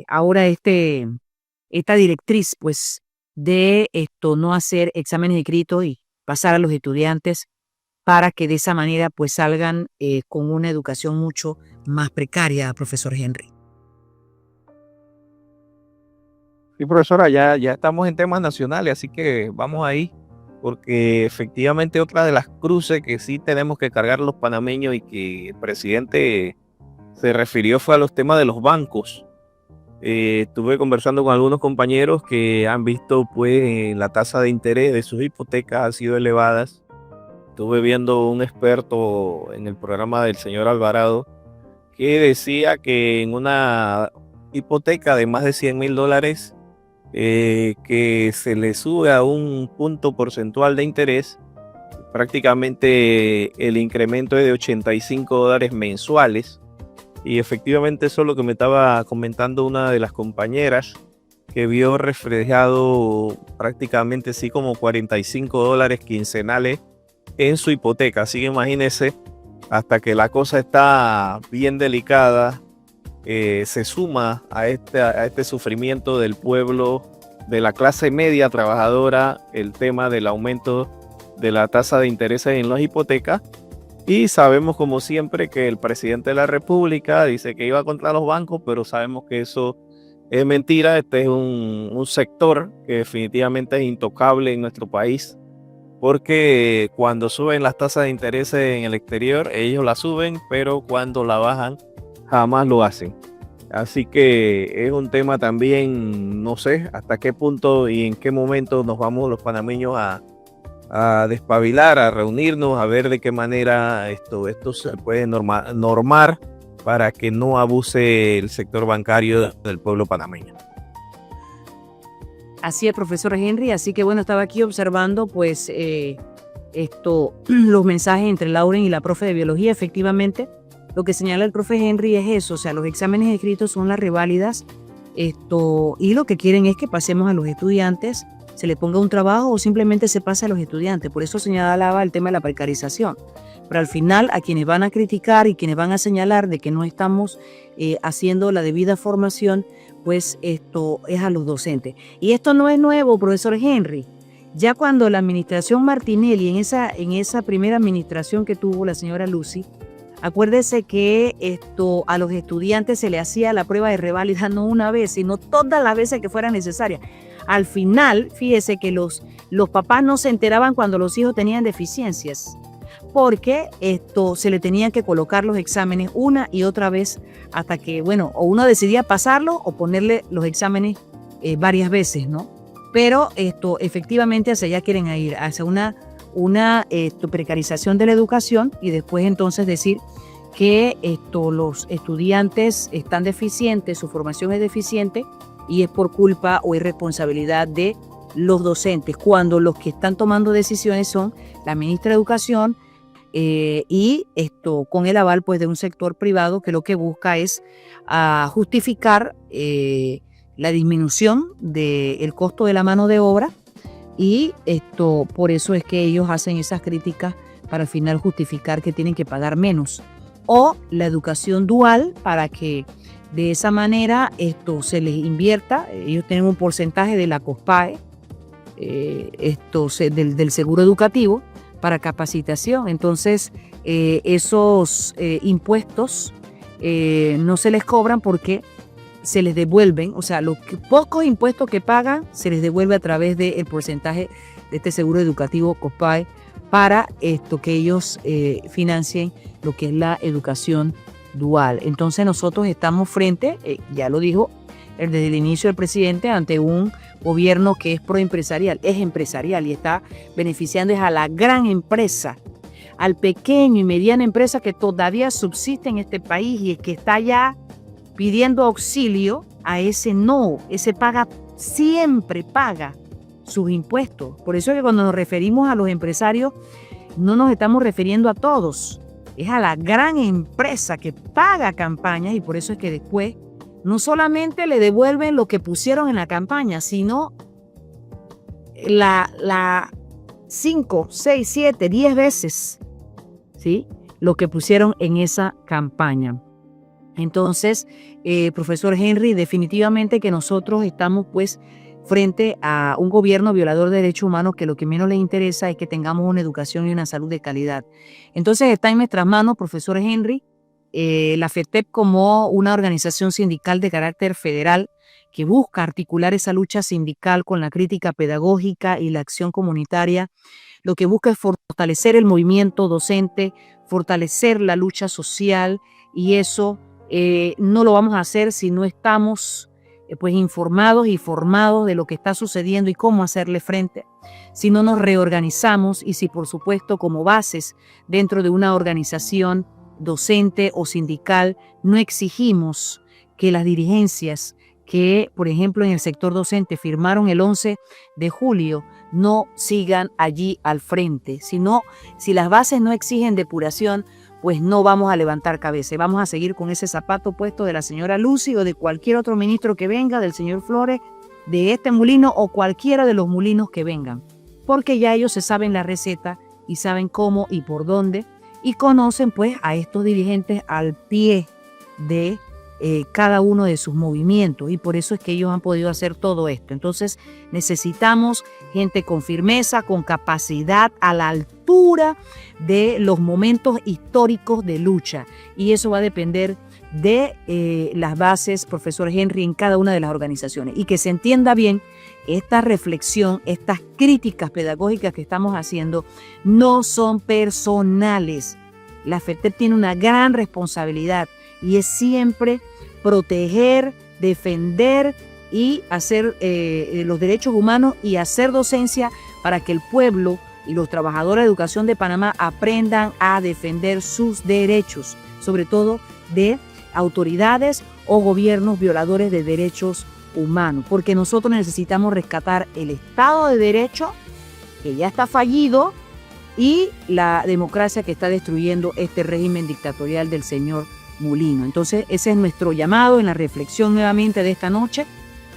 ahora esta directriz pues de no hacer exámenes escritos y pasar a los estudiantes para que de esa manera pues salgan con una educación mucho más precaria, profesor Henry. Sí, profesora, ya estamos en temas nacionales, así que vamos ahí, porque efectivamente otra de las cruces que sí tenemos que cargar los panameños y que el presidente se refirió fue a los temas de los bancos. Estuve conversando con algunos compañeros que han visto pues la tasa de interés de sus hipotecas ha sido elevadas. Estuve viendo un experto en el programa del señor Alvarado que decía que en una hipoteca de más de $100,000 que se le sube a un punto porcentual de interés, prácticamente el incremento es de $85 mensuales. Y efectivamente eso es lo que me estaba comentando una de las compañeras, que vio reflejado prácticamente así como $45 quincenales en su hipoteca. Así que imagínense, hasta que la cosa está bien delicada, se suma a este sufrimiento del pueblo, de la clase media trabajadora, el tema del aumento de la tasa de interés en las hipotecas. Y sabemos como siempre que el presidente de la República dice que iba contra los bancos, pero sabemos que eso es mentira. Este es un sector que definitivamente es intocable en nuestro país, porque cuando suben las tasas de interés en el exterior, ellos la suben, pero cuando la bajan, jamás lo hacen. Así que es un tema también, no sé hasta qué punto y en qué momento nos vamos los panameños a despabilar, a reunirnos, a ver de qué manera esto se puede normar para que no abuse el sector bancario del pueblo panameño. Así es, profesor Henry. Así que bueno, estaba aquí observando pues los mensajes entre Lauren y la profe de biología. Efectivamente, lo que señala el profe Henry es eso, o sea, los exámenes escritos son las reválidas y lo que quieren es que pasemos a los estudiantes, se le ponga un trabajo o simplemente se pase a los estudiantes. Por eso señalaba el tema de la precarización. Pero al final, a quienes van a criticar y quienes van a señalar de que no estamos haciendo la debida formación, pues esto es a los docentes. Y esto no es nuevo, profesor Henry. Ya cuando la administración Martinelli, en esa primera administración que tuvo la señora Lucy, acuérdese que a los estudiantes se le hacía la prueba de reválida no una vez, sino todas las veces que fuera necesaria. Al final, fíjese que los papás no se enteraban cuando los hijos tenían deficiencias, porque se le tenían que colocar los exámenes una y otra vez hasta que, bueno, o uno decidía pasarlo o ponerle los exámenes varias veces, ¿no? Pero efectivamente hacia allá quieren ir, hacia una precarización de la educación y después entonces decir que los estudiantes están deficientes, su formación es deficiente y es por culpa o irresponsabilidad de los docentes, cuando los que están tomando decisiones son la ministra de Educación y con el aval pues de un sector privado que lo que busca es justificar la disminución del costo de la mano de obra y por eso es que ellos hacen esas críticas para al final justificar que tienen que pagar menos, o la educación dual para que de esa manera se les invierta. Ellos tienen un porcentaje de la COSPAE, del seguro educativo para capacitación. Entonces esos impuestos no se les cobran porque se les devuelven, o sea, los pocos impuestos que pagan se les devuelve a través del porcentaje de este seguro educativo COSPAE para que ellos financien lo que es la educación dual. Entonces nosotros estamos frente, ya lo dijo desde el inicio el presidente, ante un gobierno que es proempresarial, es empresarial y está beneficiando a la gran empresa, al pequeño y mediana empresa que todavía subsiste en este país y que está ya pidiendo auxilio. A ese no, ese siempre paga sus impuestos. Por eso es que cuando nos referimos a los empresarios, no nos estamos refiriendo a todos, es a la gran empresa que paga campañas y por eso es que después no solamente le devuelven lo que pusieron en la campaña, sino la 5, 6, 7, 10 veces, ¿sí?, lo que pusieron en esa campaña. Entonces, profesor Henry, definitivamente que nosotros estamos pues frente a un gobierno violador de derechos humanos que lo que menos les interesa es que tengamos una educación y una salud de calidad. Entonces está en nuestras manos, profesor Henry, la FETEP como una organización sindical de carácter federal que busca articular esa lucha sindical con la crítica pedagógica y la acción comunitaria. Lo que busca es fortalecer el movimiento docente, fortalecer la lucha social y eso no lo vamos a hacer si no estamos pues informados y formados de lo que está sucediendo y cómo hacerle frente, si no nos reorganizamos y si por supuesto como bases dentro de una organización docente o sindical no exigimos que las dirigencias que por ejemplo en el sector docente firmaron el 11 de julio no sigan allí al frente, sino si las bases no exigen depuración, pues no vamos a levantar cabeza, vamos a seguir con ese zapato puesto de la señora Lucy o de cualquier otro ministro que venga, del señor Flores, de este mulino o cualquiera de los mulinos que vengan, porque ya ellos se saben la receta y saben cómo y por dónde y conocen pues a estos dirigentes al pie de cada uno de sus movimientos y por eso es que ellos han podido hacer todo esto. Entonces necesitamos gente con firmeza, con capacidad, a la altura de los momentos históricos de lucha y eso va a depender de las bases, profesor Henry, en cada una de las organizaciones y que se entienda bien esta reflexión, estas críticas pedagógicas que estamos haciendo no son personales. La FETEP tiene una gran responsabilidad y es siempre proteger, defender y hacer los derechos humanos y hacer docencia para que el pueblo y los trabajadores de educación de Panamá aprendan a defender sus derechos, sobre todo de autoridades o gobiernos violadores de derechos humanos, porque nosotros necesitamos rescatar el Estado de Derecho, que ya está fallido, y la democracia que está destruyendo este régimen dictatorial del señor Mulino. Entonces, ese es nuestro llamado en la reflexión nuevamente de esta noche,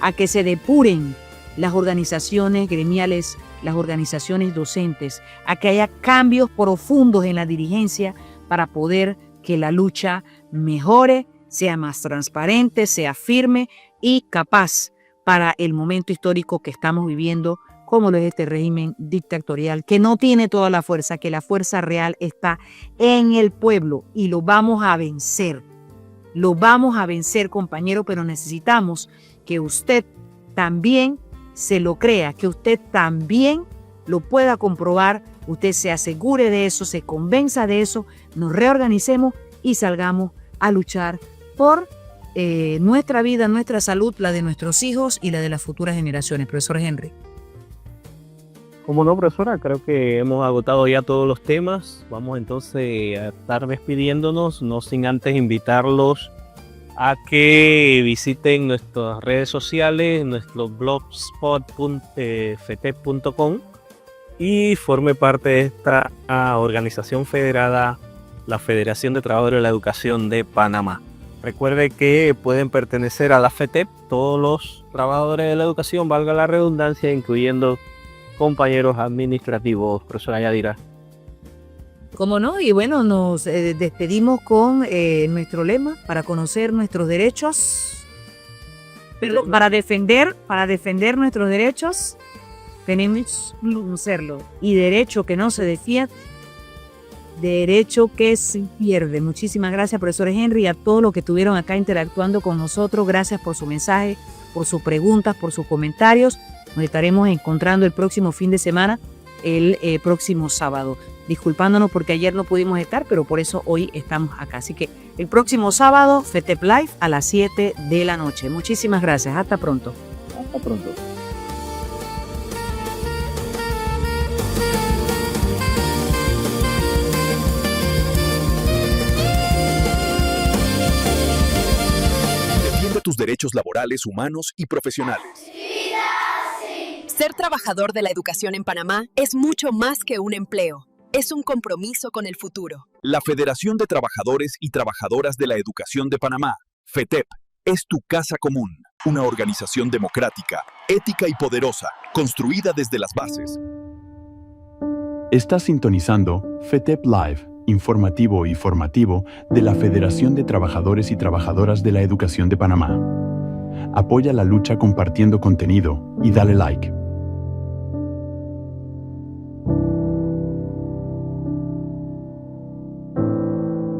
a que se depuren las organizaciones gremiales, las organizaciones docentes, a que haya cambios profundos en la dirigencia para poder que la lucha mejore, sea más transparente, sea firme y capaz para el momento histórico que estamos viviendo, como lo es este régimen dictatorial, que no tiene toda la fuerza, que la fuerza real está en el pueblo y lo vamos a vencer. Lo vamos a vencer, compañero, pero necesitamos que usted también se lo crea, que usted también lo pueda comprobar, usted se asegure de eso, se convenza de eso, nos reorganicemos y salgamos a luchar por nuestra vida, nuestra salud, la de nuestros hijos y la de las futuras generaciones. Profesor Henry. Como no, profesora, creo que hemos agotado ya todos los temas. Vamos entonces a estar despidiéndonos, no sin antes invitarlos a que visiten nuestras redes sociales, nuestro blogspot.fetep.com y forme parte de esta organización federada, la Federación de Trabajadores de la Educación de Panamá. Recuerde que pueden pertenecer a la FETEP todos los trabajadores de la educación, valga la redundancia, incluyendo compañeros administrativos. Profesora Yadira. ¿Cómo no? Y bueno, nos despedimos con nuestro lema: para conocer nuestros derechos, para defender nuestros derechos, tenemos que conocerlo. Y derecho que no se defiende, derecho que se pierde. Muchísimas gracias, profesor Henry, y a todos los que estuvieron acá interactuando con nosotros. Gracias por su mensaje, por sus preguntas, por sus comentarios. Nos estaremos encontrando el próximo fin de semana, el próximo sábado. Disculpándonos porque ayer no pudimos estar, pero por eso hoy estamos acá. Así que el próximo sábado, FETEP Live a las 7 de la noche. Muchísimas gracias. Hasta pronto. Hasta pronto. Defiende tus derechos laborales, humanos y profesionales. Ser trabajador de la educación en Panamá es mucho más que un empleo. Es un compromiso con el futuro. La Federación de Trabajadores y Trabajadoras de la Educación de Panamá, FETEP, es tu casa común. Una organización democrática, ética y poderosa, construida desde las bases. Estás sintonizando FETEP Live, informativo y formativo de la Federación de Trabajadores y Trabajadoras de la Educación de Panamá. Apoya la lucha compartiendo contenido y dale like.